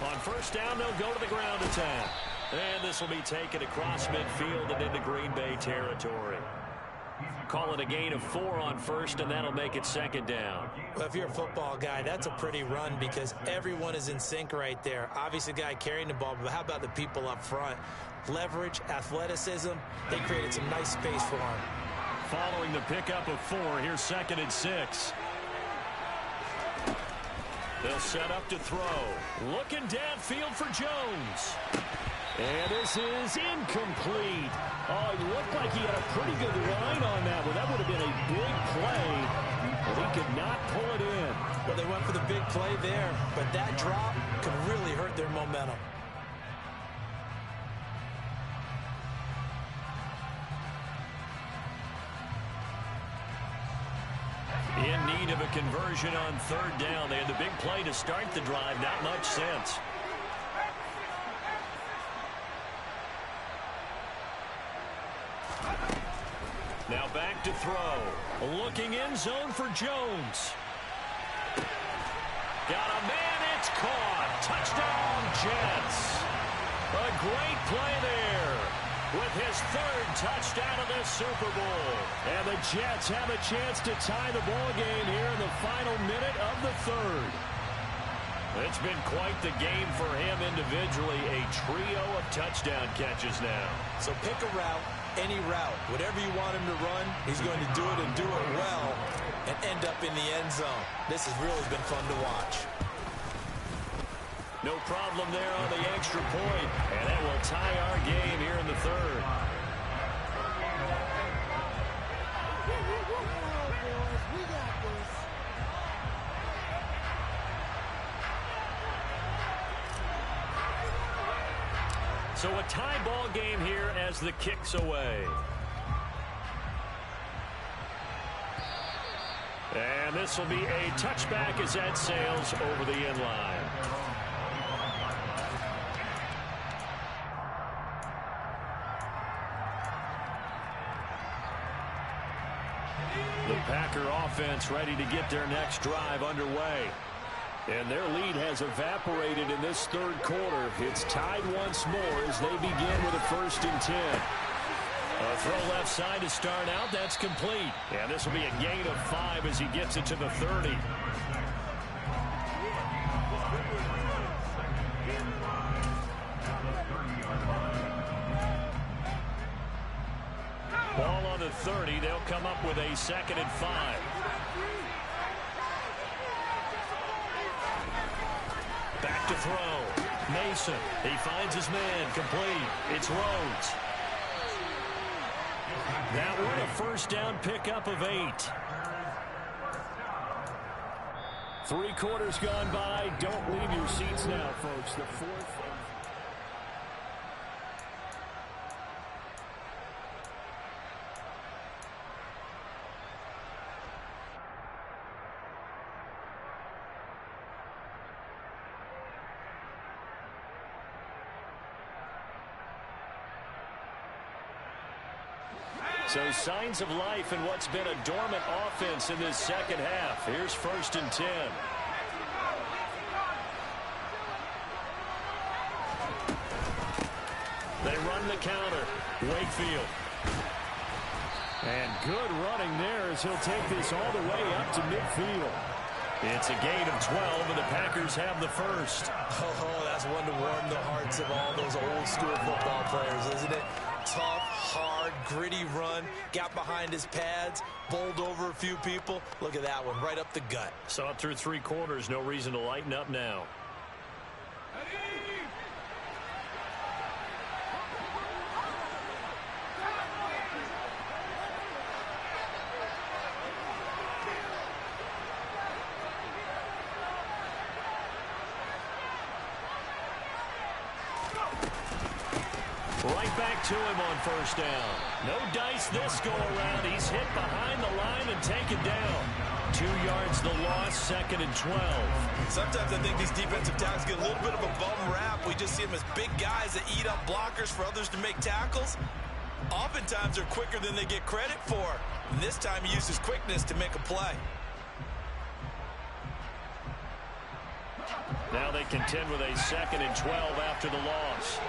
On 1st down, they'll go to the ground attack. And this will be taken across midfield and into Green Bay territory. Call it a gain of 4 on 1st, and that'll make it 2nd down. Well, if you're a football guy, that's a pretty run because everyone is in sync right there. Obviously, the guy carrying the ball, but how about the people up front? Leverage, athleticism, they created some nice space for him. Following the pickup of 4, here's 2nd and 6. They'll set up to throw. Looking downfield for Jones. And this is incomplete. Oh, it looked like he had a pretty good line on that one. That would have been a big play, but he could not pull it in. Well, they went for the big play there, but that drop could really hurt their momentum. In need of a conversion on 3rd down. They had the big play to start the drive. Not much sense. Now back to throw. Looking end zone for Jones. Got a man. It's caught. Touchdown, Jets. A great play there with his 3rd touchdown of this Super Bowl. And the Jets have a chance to tie the ball game here in the final minute of the 3rd. It's been quite the game for him individually. A trio of touchdown catches now. So pick a route, any route. Whatever you want him to run, he's going to do it and do it well and end up in the end zone. This has really been fun to watch. No problem there on the extra point, and that will tie our game here in the 3rd. So a tie ball game here as the kick's away. And this will be a touchback as that sails over the end line. The Packer offense ready to get their next drive underway. And their lead has evaporated in this third quarter. It's tied once more as they begin with a 1st and 10. A throw left side to start out. That's complete. And this will be a gain of 5 as he gets it to the 30. Ball on the 30. They'll come up with a 2nd and 5. Back to throw. Mason. He finds his man. Complete. It's Rhodes. That one a 1st down pickup of 8. 3 quarters gone by. Don't leave your seats now, folks. The 4th. So signs of life in what's been a dormant offense in this second half. Here's 1st and 10. They run the counter. Wakefield. And good running there as he'll take this all the way up to midfield. It's a gain of 12, and the Packers have the 1st. Oh, that's one to warm the hearts of all those old school football players, isn't it? Tough, hard, gritty run, got behind his pads, bowled over a few people. Look at that one, right up the gut. Saw it through 3 quarters, no reason to lighten up now. Right back to him on 1st down. No dice this go around. He's hit behind the line and taken down. 2 yards the loss, 2nd and 12. Sometimes I think these defensive tackles get a little bit of a bum rap. We just see them as big guys that eat up blockers for others to make tackles. Oftentimes they're quicker than they get credit for. And this time he uses quickness to make a play. Now they contend with a 2nd and 12 after the loss.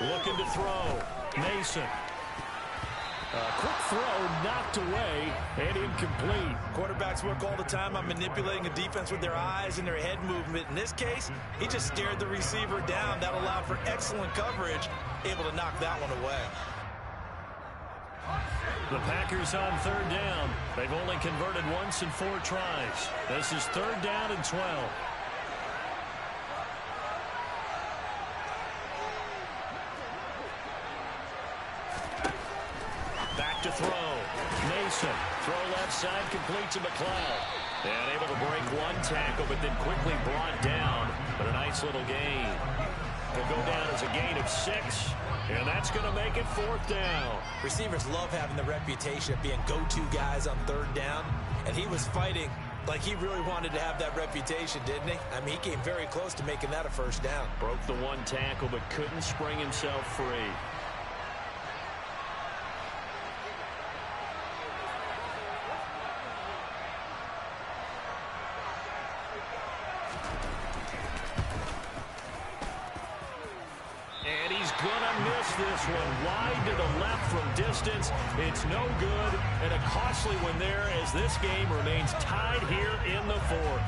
Looking to throw. Mason. A quick throw knocked away and incomplete. Quarterbacks work all the time on manipulating a defense with their eyes and their head movement. In this case, he just stared the receiver down. That allowed for excellent coverage, able to knock that one away. The Packers on 3rd down. They've only converted once in 4 tries. This is 3rd down and 12. To throw. Mason. Throw left side, complete to McLeod. And able to break 1 tackle, but then quickly brought down. But a nice little gain. Will go down as a gain of 6. And that's going to make it 4th down. Receivers love having the reputation of being go-to guys on 3rd down. And he was fighting like he really wanted to have that reputation, didn't he? I mean, he came very close to making that a 1st down. Broke the 1 tackle, but couldn't spring himself free. This one wide to the left from distance. It's no good, and a costly one there as this game remains tied here in the 4th.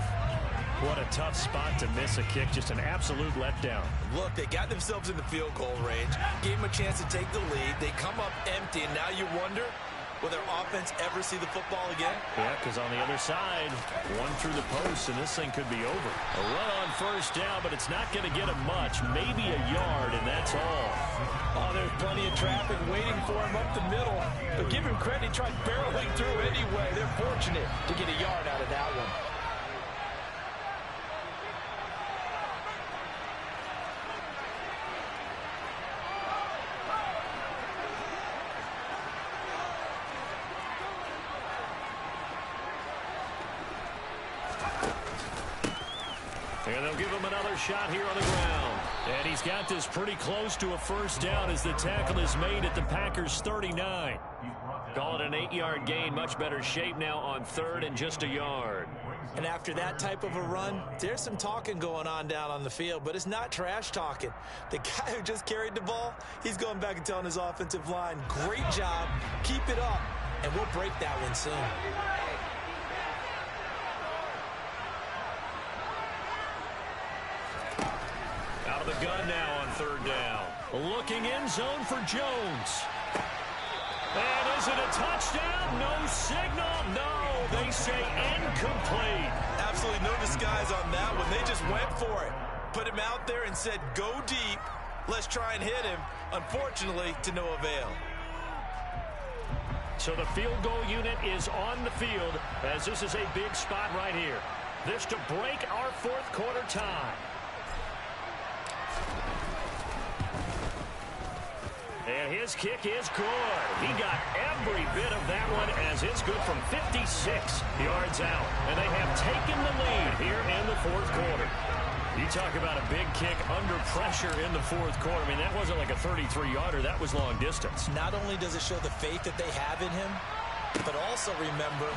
What a tough spot to miss a kick. Just an absolute letdown. Look, they got themselves in the field goal range, gave them a chance to take the lead. They come up empty, and now you wonder, Will their offense ever see the football again? Yeah, because on the other side, one through the post, and this thing could be over. A run on first down, but it's not going to get him much. Maybe a yard, and that's all. Oh, there's plenty of traffic waiting for him up the middle. But give him credit, he tried barreling through anyway. They're fortunate to get a yard out of that one. And they'll give him another shot here on the ground. And he's got this pretty close to a first down as the tackle is made at the Packers' 39. Call it an 8-yard gain. Much better shape now on third and just a yard. And after that type of a run, there's some talking going on down on the field, but it's not trash talking. The guy who just carried the ball, he's going back and telling his offensive line, great job, keep it up, and we'll break that one soon. Out of the gun now on third down. Looking end zone for Jones. And is it a touchdown? No signal. No, they say incomplete. Absolutely no disguise on that one. They just went for it. Put him out there and said, go deep. Let's try and hit him. Unfortunately, to no avail. So the field goal unit is on the field as this is a big spot right here. This to break our fourth quarter tie. And his kick is good. He got every bit of that one as it's good from 56 yards out. And they have taken the lead here in the fourth quarter. You talk about a big kick under pressure in the fourth quarter. I mean, that wasn't like a 33-yarder. That was long distance. Not only does it show the faith that they have in him, but also remember,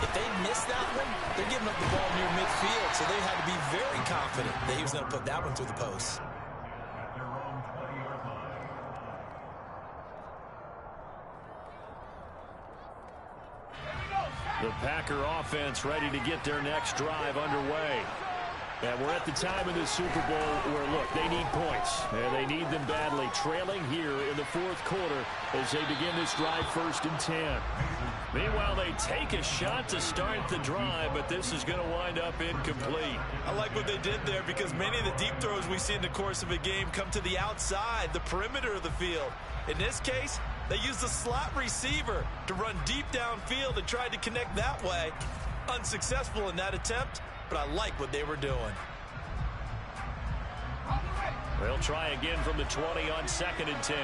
if they miss that one, they're giving up the ball near midfield. So they had to be very confident that he was going to put that one through the post. The Packer offense ready to get their next drive underway. And we're at the time of the Super Bowl where, look, they need points. And they need them badly. Trailing here in the fourth quarter as they begin this drive 1st and 10. Meanwhile, they take a shot to start the drive, but this is going to wind up incomplete. I like what they did there because many of the deep throws we see in the course of a game come to the outside, the perimeter of the field. In this case, they used the slot receiver to run deep downfield and tried to connect that way. Unsuccessful in that attempt, but I like what they were doing. They'll try again from the 20 on 2nd and 10.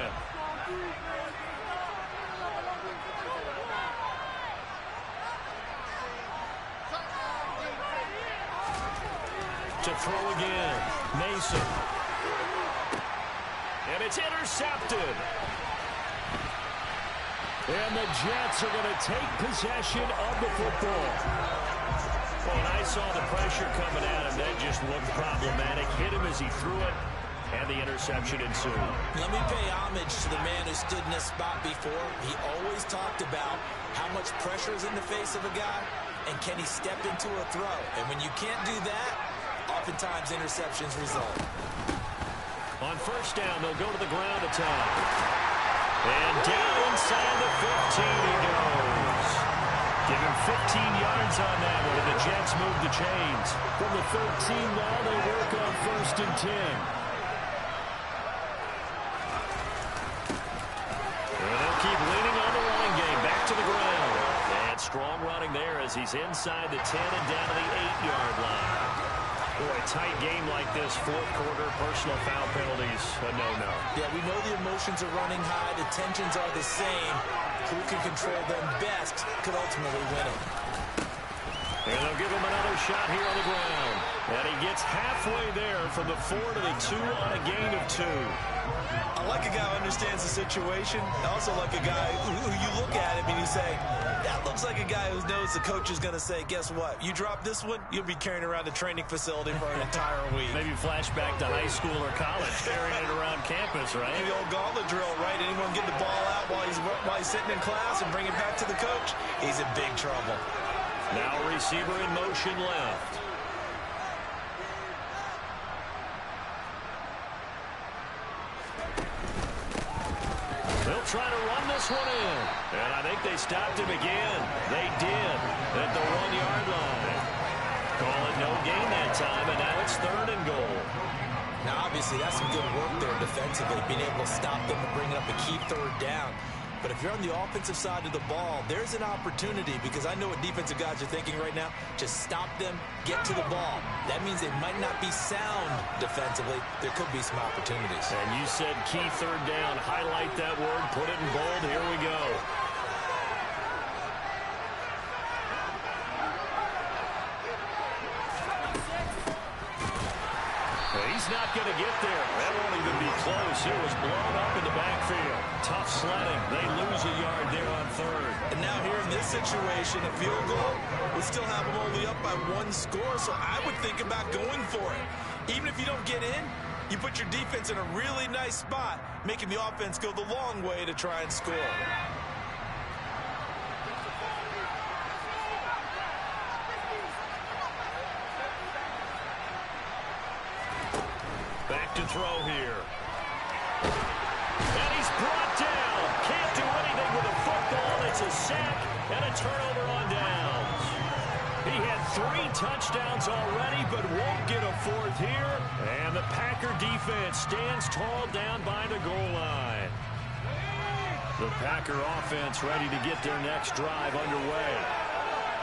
To throw again, Mason. And it's intercepted. And the Jets are going to take possession of the football. Oh, and I saw the pressure coming at him. That just looked problematic. Hit him as he threw it, and the interception ensued. Let me pay homage to the man who stood in this spot before. He always talked about how much pressure is in the face of a guy, and can he step into a throw. And when you can't do that, oftentimes interceptions result. On first down, they'll go to the ground attack. And down inside the 15 he goes. Give him 15 yards on that one, and the Jets move the chains. From the 13 now, they work on 1st and 10. And they'll keep leaning on the line game. Back to the ground. And strong running there as he's inside the 10 and down to the 8-yard line. Boy, a tight game like this, fourth quarter, personal foul penalties, a no-no. Yeah, we know the emotions are running high, the tensions are the same. Who can control them best could ultimately win it. And they'll give him another shot here on the ground. And he gets halfway there from the 4 to the 2 on a gain of 2. I like a guy who understands the situation. I also like a guy who you look at him and you say, that looks like a guy who knows the coach is going to say, guess what? You drop this one, you'll be carrying around the training facility for an entire week. Maybe flashback to high school or college, carrying it around campus, right? The old gauntlet drill, right? Anyone get the ball out while he's sitting in class and bring it back to the coach? He's in big trouble. Now receiver in motion left. They'll try to run this one in. And I think they stopped him again. They did at the 1-yard line. Call it no gain that time, and now it's 3rd and goal. Now, obviously, that's some good work there defensively, being able to stop them and bring up a key 3rd down. But if you're on the offensive side of the ball, there's an opportunity, because I know what defensive guys are thinking right now. Just stop them, get to the ball. That means they might not be sound defensively. There could be some opportunities. And you said key 3rd down. Highlight that word. Put it in bold. Here we go. He's not going to get there. That won't even be close. It was blown up in the backfield. Tough sledding. They lose a yard there on 3rd. And now here in this situation, a field goal would still have them only up by 1 score, so I would think about going for it. Even if you don't get in, you put your defense in a really nice spot, making the offense go the long way to try and score. Back to throw here. And he's brought down. Can't do anything with a football. It's a sack and a turnover on downs. He had 3 touchdowns already, but won't get a 4th here. And the Packer defense stands tall down by the goal line. The Packer offense ready to get their next drive underway.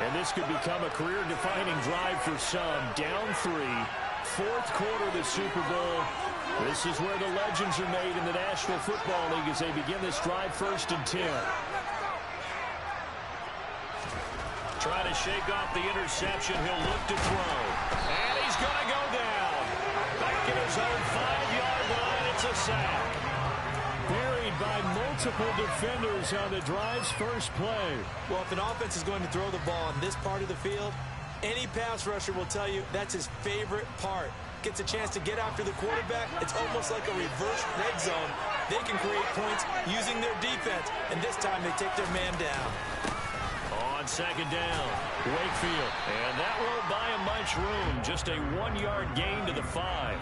And this could become a career-defining drive for some. Down 3. 4th quarter of the Super Bowl. This is where the legends are made in the National Football League as they begin this drive 1st and 10. Try to shake off the interception. He'll look to throw. And he's going to go down. Back at his own 5-yard line. It's a sack. Buried by multiple defenders on the drive's first play. Well, if an offense is going to throw the ball in this part of the field, any pass rusher will tell you that's his favorite part. Gets a chance to get after the quarterback. It's almost like a reverse red zone. They can create points using their defense, and this time they take their man down. On 2nd down, Wakefield. And that won't buy him much room. Just a 1-yard gain to the 5.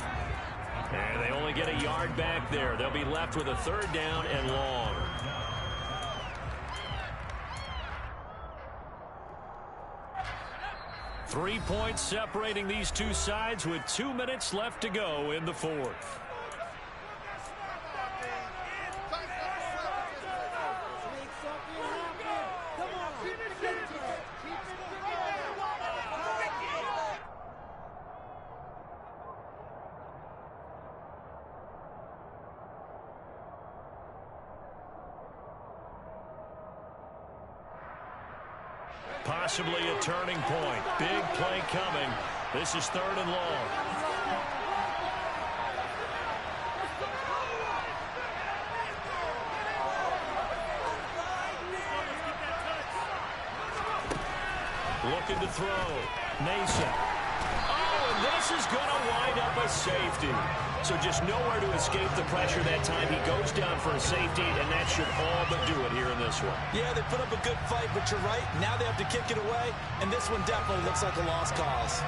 And they only get a yard back there. They'll be left with a 3rd down and long. Three points separating these two sides with 2 minutes left to go in the 4th. Possibly a turning point. Big play coming. This is 3rd and long. Looking to throw. Mason. Oh, and this is going to wind up a safety. So just nowhere to escape the pressure that time. He goes down for a safety, and that should all but do it here in this one. Yeah, they put up a good fight, but you're right. Now they have to kick it away, and this one definitely looks like a lost cause.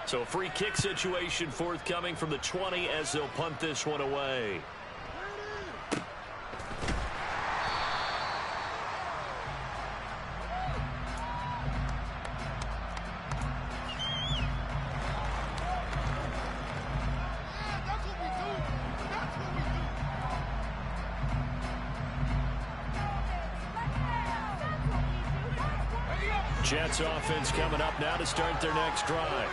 So free kick situation forthcoming from the 20 as they'll punt this one away. Jets offense coming up now to start their next drive.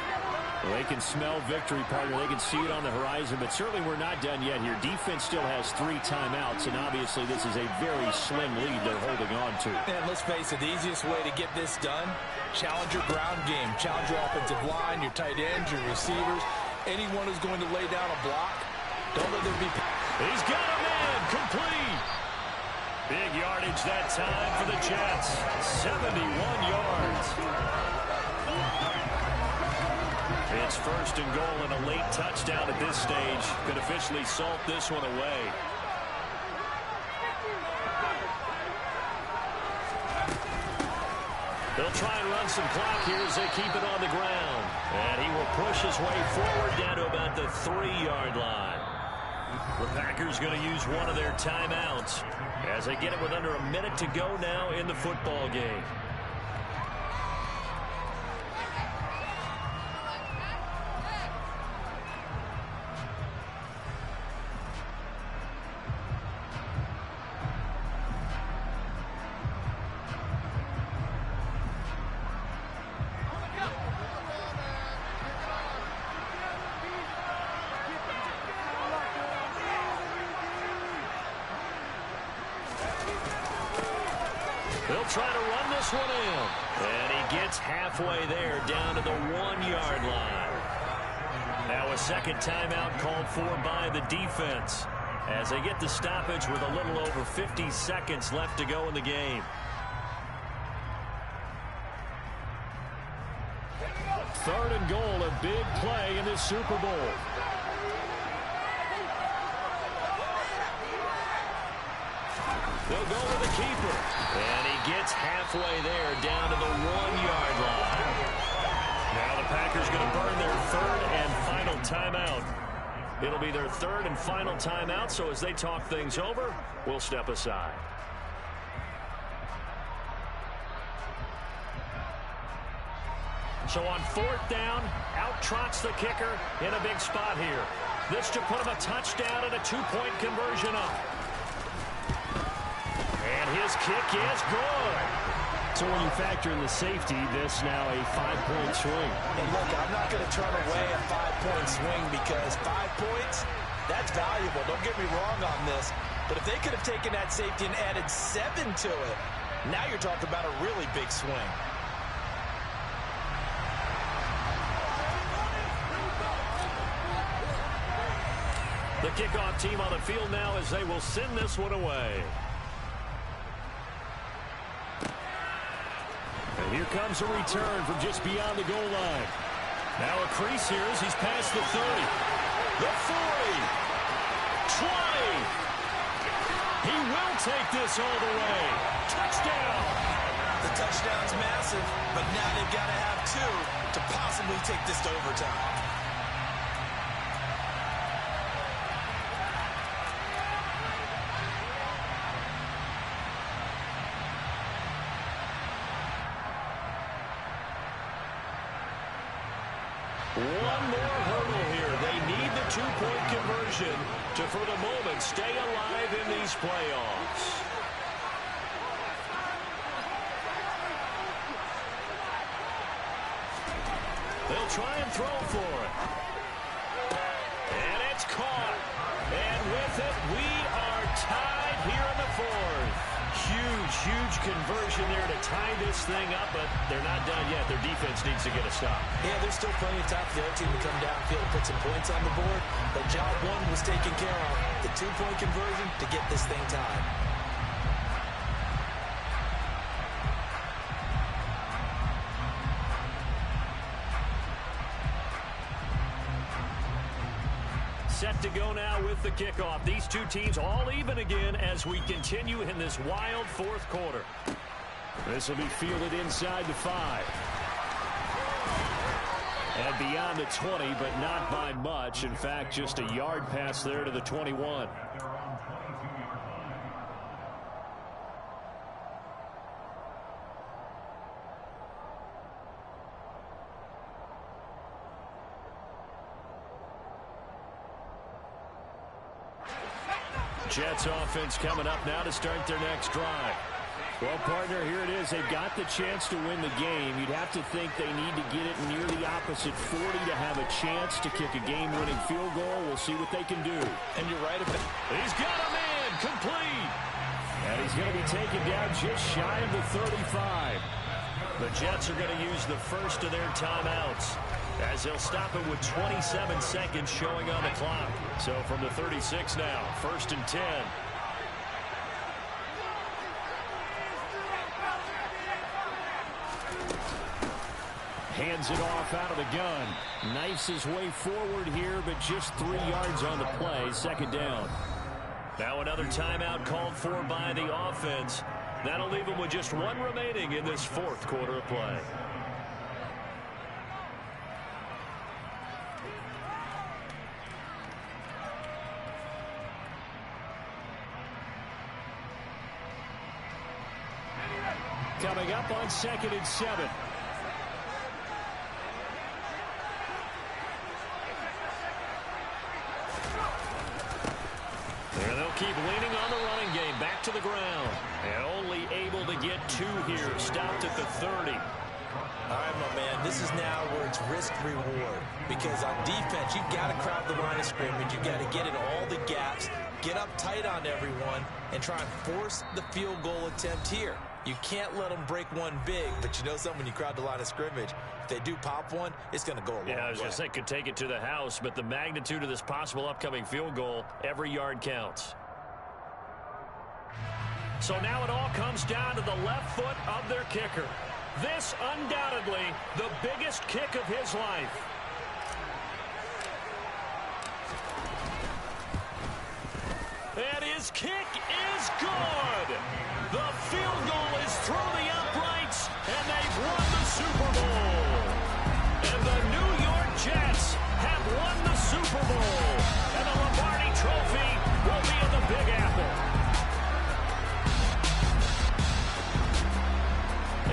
Well, they can smell victory, partner. They can see it on the horizon, but certainly we're not done yet here. Defense still has 3 timeouts, and obviously this is a very slim lead they're holding on to. And let's face it, the easiest way to get this done, challenge your ground game. Challenge your offensive line, your tight ends, your receivers, anyone who's going to lay down a block. Don't let there be... He's got a man, complete. Big yardage that time for the Jets. 71 yards. It's first and goal, and a late touchdown at this stage could officially salt this one away. They'll try and run some clock here as they keep it on the ground. And he will push his way forward down to about the 3-yard line. The Packers going to use one of their timeouts as they get it with under a minute to go now in the football game. They'll try to run this one in. And he gets halfway there down to the 1-yard line. Now a second timeout called for by the defense as they get the stoppage with a little over 50 seconds left to go in the game. Third and goal, a big play in this Super Bowl. They'll go with the keeper. And he gets halfway there down to the 1-yard line. Now the Packers going to burn their third and final timeout. It'll be their third and final timeout, so as they talk things over, we'll step aside. So on fourth down, out trots the kicker in a big spot here. This to put him a touchdown and a 2-point conversion up. And his kick is good. So when you factor in the safety, this now a 5-point swing. And look, I'm not going to turn away a 5-point swing because 5 points, that's valuable. Don't get me wrong on this. But if they could have taken that safety and added 7 to it, now you're talking about a really big swing. The kickoff team on the field now as they will send this one away. And here comes a return from just beyond the goal line. Now a crease here as he's past the 30. The 40. 20. He will take this all the way. Touchdown. The touchdown's massive, but now they've got to have 2 to possibly take this to overtime. One more hurdle here. They need the 2-point conversion to, for the moment, stay alive in these playoffs. They'll try and throw for it. And it's caught. And with it, we are tied here in the fourth. Huge conversion there to tie this thing up, but they're not done yet. Their defense needs to get a stop. Yeah, there's still plenty of time for the other team to come downfield and put some points on the board, but job 1 was taken care of. The 2-point conversion to get this thing tied. Set to go now with the kickoff. These two teams all even again as we continue in this wild fourth quarter. This will be fielded inside the 5. And beyond the 20, but not by much. In fact, just a yard pass there to the 21. Jets offense coming up now to start their next drive. Well, partner, here it is. They've got the chance to win the game. You'd have to think they need to get it near the opposite 40 to have a chance to kick a game-winning field goal. We'll see what they can do. And you're right about it. He's got a man complete. And he's going to be taken down just shy of the 35. The Jets are going to use the first of their timeouts as they'll stop it with 27 seconds showing on the clock. So from the 36 now, 1st and 10. Hands it off out of the gun. Knifes his way forward here, but just 3 yards on the play. Second down. Now another timeout called for by the offense. That'll leave them with just 1 remaining in this fourth quarter of play. Coming up on 2nd and 7. There they'll keep leaning on the running game. Back to the ground. And only able to get 2 here. Stopped at the 30. All right, my man, this is now where it's risk-reward. Because on defense, you've got to crowd the line of scrimmage. You've got to get in all the gaps, get up tight on everyone, and try and force the field goal attempt here. You can't let them break one big, but you know something, when you crowd the line of scrimmage, if they do pop one, it's going to go a long way. Yeah, I was going to say, could take it to the house, but the magnitude of this possible upcoming field goal, every yard counts. So now it all comes down to the left foot of their kicker. This, undoubtedly, the biggest kick of his life. And his kick is good. The field goal is through the uprights, and they've won the Super Bowl. And the New York Jets have won the Super Bowl. And the Lombardi Trophy will be in the Big Apple.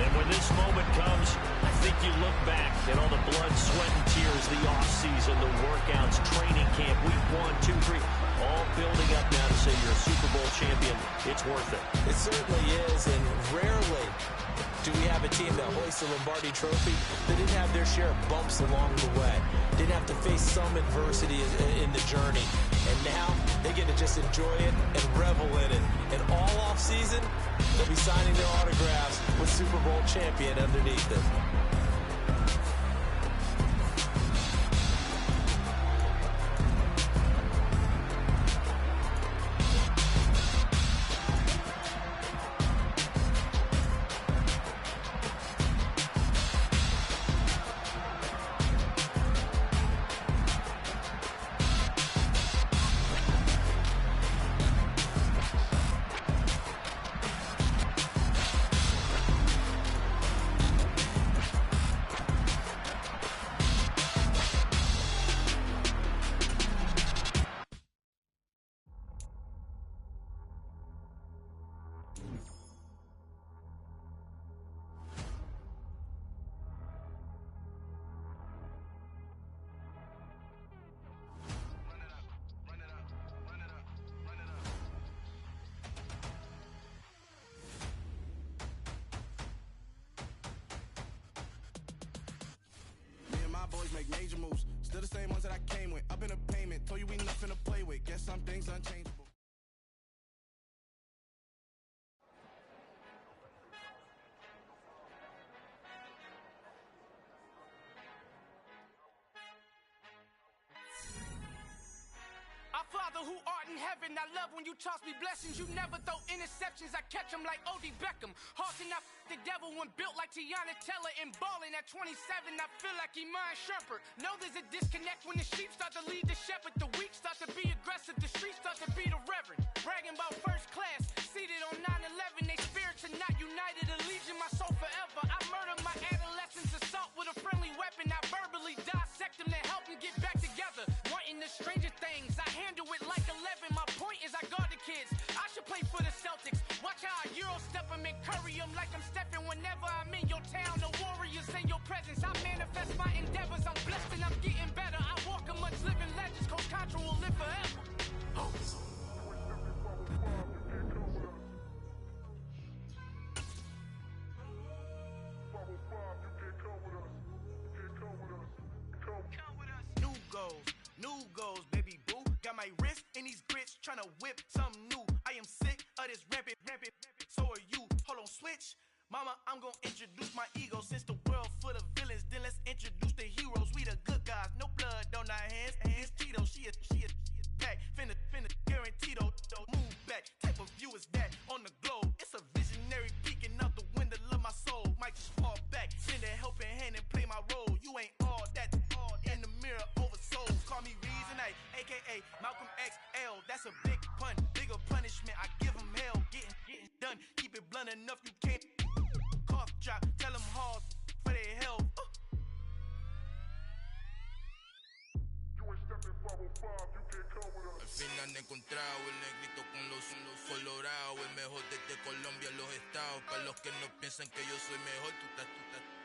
And when this moment comes, I think you look back at all the blood, sweat, and tears, the offseason, the workouts, training camp, week 1, 2, 3, all building up now to say you're a Super Bowl champion. It's worth it. It certainly is, and rarely do we have a team that hoists the Lombardi Trophy that didn't have their share of bumps along the way, didn't have to face some adversity in the journey, and now they get to just enjoy it and revel in it. And all offseason, they'll be signing their autographs with Super Bowl champion underneath it. Boys make major moves. Still the same ones that I came with. Up in the payment. Told you we nothing to play with. Guess some things unchangeable. Our Father who art in heaven, I love when you toss me blessings. You never throw interceptions. I catch them like O.D. Beckham. Halting up the devil when built like Tiana Teller and balling at 27. I feel like Iman Shumpert. Know there's a disconnect when the sheep start to lead the shepherd. The weak start to be aggressive. The streets start to be the reverend. Bragging about first class. Seated on 9/11. They spirits are not united. Allegiant my soul forever. I murdered my adolescence. Assault with a friendly weapon. I verbally dissect them to help them get back together. Wanting the stranger things. I handle it like 11. My point is I guard the kids. I should play for the Celtics. Watch how I Euro step them and curry them like I'm stepping whenever I'm in your town. The Warriors in your presence. I manifest my endeavors. I'm blessed and I'm getting better. I walk amongst living legends. Coach Contra will live forever. Oh. New goals, baby boo. Got my wrist in these grits, tryna whip something new. I am sick of this rampant. So are you. Hold on, switch. Mama, I'm gonna introduce my ego. Since the world full of villains, then let's introduce the heroes. We the good guys, no blood on our hands. Hands Tito, she a pack. Finna guaranteed. Move back. Type of view is that on the globe? It's a visionary peeking out the window of my soul. Might just fall back, send a helping hand and play my role. trago, el negrito con los colorados, el mejor desde Colombia, los estados. Para los que no piensan que yo soy mejor,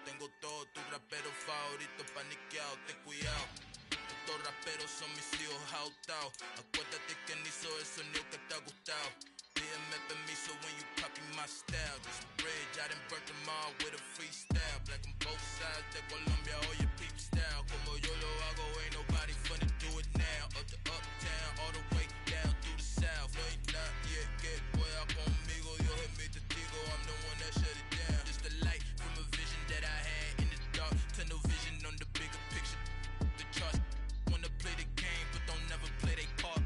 tengo todo, tu rapero favorito paniqueado, ten cuidado. Estos raperos son mis hijos jautados. Acuérdate que ni hizo el sonido que te ha gustado. Pídeme permiso when you copy my style. This bridge, I done burnt them all with a freestyle. Black on both sides de Colombia, oye peep style. Como yo lo hago, ain't nobody finna do it now. Up to uptown, all the way down through the south. No ain't not yet, que pueda conmigo. Dios es mi testigo, I'm the one that shut it down. Just a light from a vision that I had in the dark. Tunnel vision on the bigger picture. The charts wanna play the game, but don't never play their part.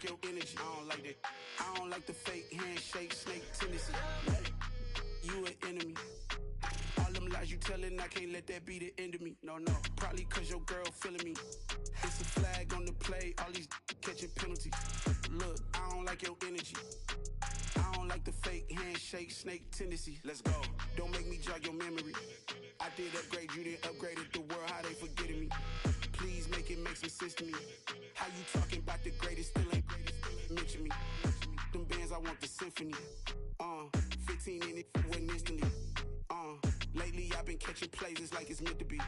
Your energy, I don't like that. I don't like the fake handshake, snake tendency. You an enemy. All them lies you telling, I can't let that be the end of me. No, probably cause your girl feeling me. It's a flag on the play, all these catching penalties. Look, I don't like your energy. I don't like the fake handshake, snake tendency. Let's go. Don't make me jog your memory. I did upgrade, you didn't upgrade it. The world, how they forgetting me. Please make it make some sense to me. How you talking about the greatest, still ain't mention me. Them bands, I want the symphony. 15 in it, wasn't instantly. Lately I've been catching plays, it's like it's meant to be.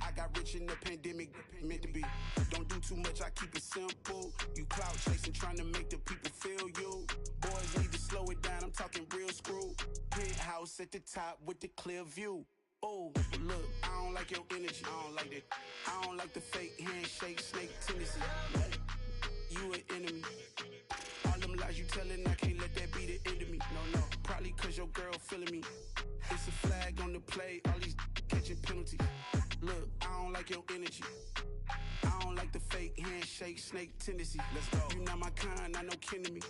I got rich in the pandemic, meant to be. Don't do too much, I keep it simple. You clout chasing, trying to make the people feel you. Boys need to slow it down, I'm talking real screw. Penthouse at the top with the clear view. Oh, look, I don't like your energy, I don't like that. I don't like the fake handshake, snake tendency. You an enemy. All them lies you telling, I can't let that be the end of me. No, probably cause your girl feeling me. It's a flag on the play, all these catching penalties. Look, I don't like your energy. I don't like the fake handshake, snake tendency. Let's go. You not my kind, not no kin to me.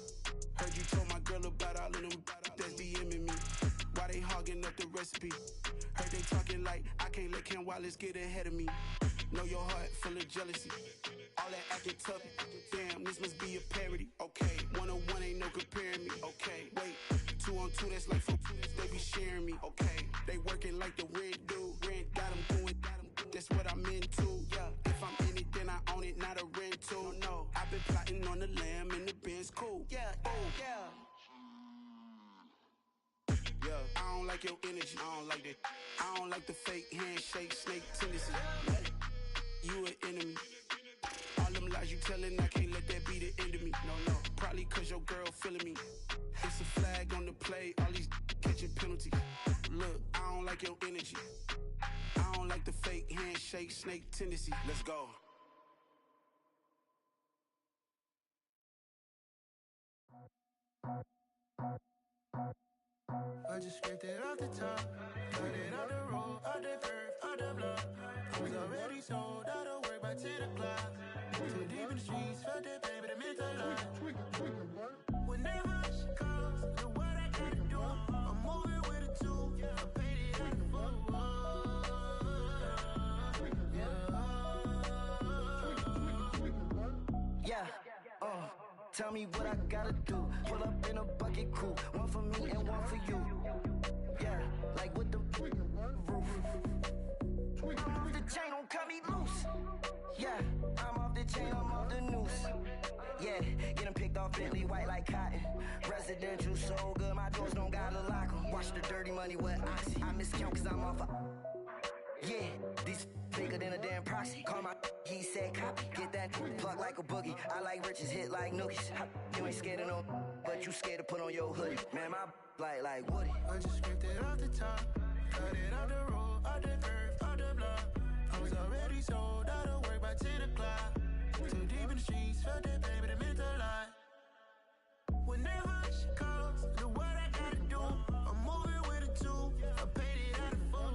Heard you told my girl about all of them that's DMing me. Why they hogging up the recipe? Heard they talking like I can't let Ken Wallace get ahead of me. Know your heart full of jealousy. All that acting tough. Damn, this must be a parody. Okay, 1-on-1 ain't no comparing me. Okay, wait, 2-on-2 that's like 4-2. They be sharing me. Okay, they working like the rent do. Rent got them doing. That's what I'm into. Yeah, if I'm in it, then I own it, not a rental. No, I've been plotting on the lamb and the Benz cool. Yeah, oh yeah. Yeah, I don't like your energy, I don't like that. I don't like the fake handshake, snake tendency. You an enemy. All them lies you telling, I can't let that be the end of me. No, probably cause your girl feeling me. It's a flag on the play, all these catching penalties. Look, I don't like your energy. I don't like the fake handshake, snake tendency. Let's go. I just scraped it off the top, cut it off the road, off the curve, off the block. I was already sold out of work by 10 o'clock. Too deep in the streets, felt that baby, the mental line. Whenever she calls, look what I gotta do. I'm moving with a two, I paid it out the full. Yeah, tell me what I gotta do. Pull up in a bucket crew, one for me and one for you. Yeah, like with the roof. I'm off the chain, don't cut me loose. Yeah, I'm off the chain, I'm off the noose. Yeah, get them picked off Bentley, white like cotton. Residential so good, my doors don't gotta lock them. Watch the dirty money with oxy. I miscount cause I'm off a... Yeah, these bigger than a damn proxy. Call my he said copy. Get that plug like a boogie. I like riches, hit like nookies. You ain't scared of no, but you scared to put on your hoodie. Man, my like Woody. I just scraped it off the top, cut it off the road, off the curve, off the block. I was already sold out of work by 10 o'clock. Too deep in the streets, felt that baby, the mental line. Whenever she calls, look what I gotta do. I'm moving with a two, I paid it out of full.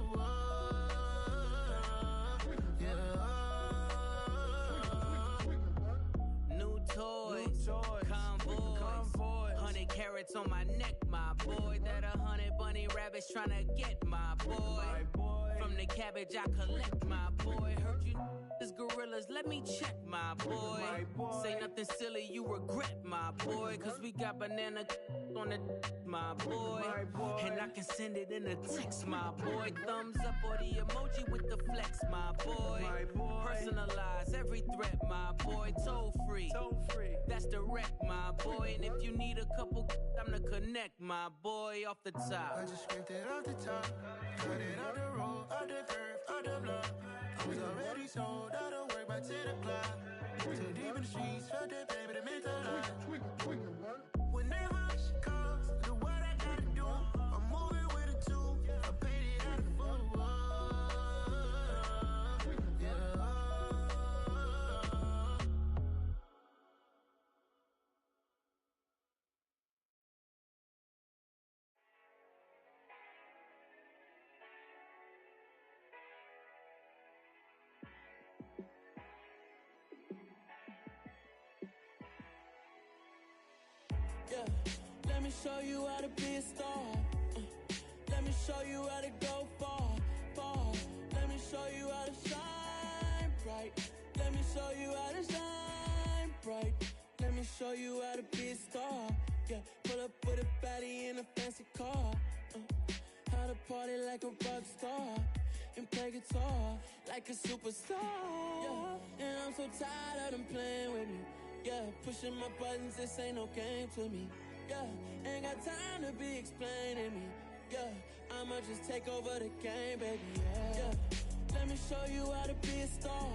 New toys, convoy, 100 carats on my neck, my boy. That 100 bunny rabbits tryna get my boy. From the cabbage I collect, my boy. Heard you is gorillas, let me check, my boy. Say nothing silly, you regret, my boy. Cause we got banana on the my boy. And I can send it in a text, my boy. Thumbs up or the emoji with the flex, my boy. Personalize every threat, my boy. Toll free, that's direct, my boy. And if you need a couple, I'm to connect, my boy, off the top. I just scraped it off the top, cut it out the road, out the curve, out the block. I was already sold out of work by 10 o'clock. Too deep in the streets, felt that baby, that meant a lot. Whenever she calls, do what I gotta do. I'm moving with a two, I paid it out of full. Yeah. Yeah, let me show you how to be a star. Let me show you how to go far, far. Let me show you how to shine bright. Let me show you how to shine bright. Let me show you how to be a star. Yeah, pull up with a baddie in a fancy car. How to party like a rock star and play guitar like a superstar. Yeah, and I'm so tired of them playing with me. Yeah, pushing my buttons, this ain't no game to me. Yeah, ain't got time to be explaining me. Yeah, I'ma just take over the game, baby. Yeah, let me show you how to be a star.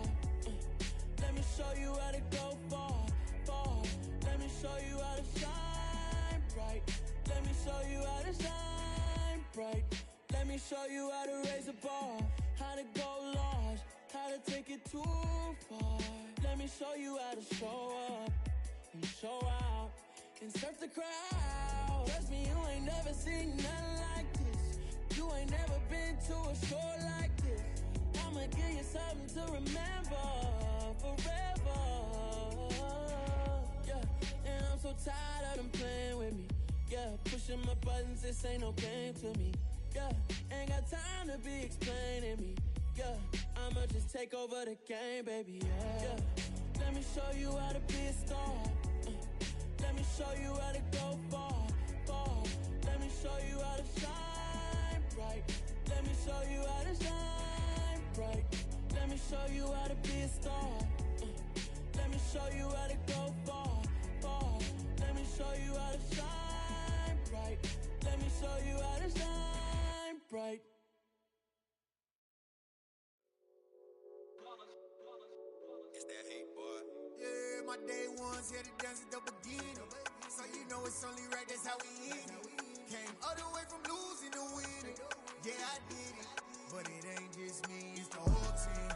Let me show you how to go far, far. Let me show you how to shine bright. Let me show you how to shine bright. Let me show you how to raise a bar, how to go large, how to take it too far. Let me show you how to show up and show out and surf the crowd. Trust me, you ain't never seen nothing like this. You ain't never been to a show like this. I'ma give you something to remember forever. Yeah, and I'm so tired of them playing with me. Yeah, pushing my buttons, this ain't no game to me. Yeah, ain't got time to be explaining me. Yeah, I'ma just take over the game, baby. Yeah, let me show you how to be a star. Let me show you how to go far, far. Let me show you how to shine bright. Let me show you how to shine bright. Let me show you how to be a star. Let me show you how to go far, far. Let me show you how to shine bright. Let me show you how to shine bright. It's that hate, boy. Yeah, my day one's here to dance at the beginning. So you know it's only right, that's how we end it. Came all the way from losing to winning. Yeah, I did it. But it ain't just me, it's the whole team.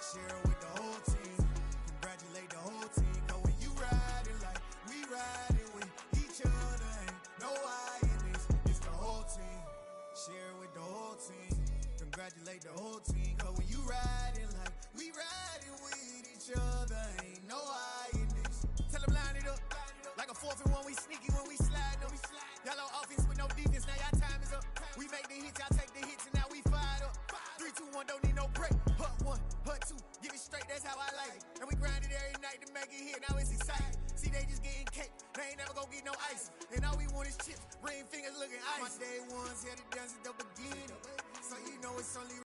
Share it with the whole team. Congratulate the whole team. Cause when you riding like we riding with each other, ain't no I in this. It's the whole team. Share it with the whole team. Congratulate the whole team. Cause when you riding like we riding with each other, ain't no I in this. Tell them line it up. Like a 4th and 1, we sneaky when we slide them. Yellow offense with no defense, now y'all time is up. We make the hits, y'all take the hits, and now we fired up. 3, 2, 1, don't need no break. Hut 1, hut 2, give it straight, that's how I like it. And we grind it every night to make it hit, now it's exciting. See, they just getting cake, they ain't never gonna get no ice. And all we want is chips, ring fingers looking ice. My day one's here to dance at the beginning. So you know it's only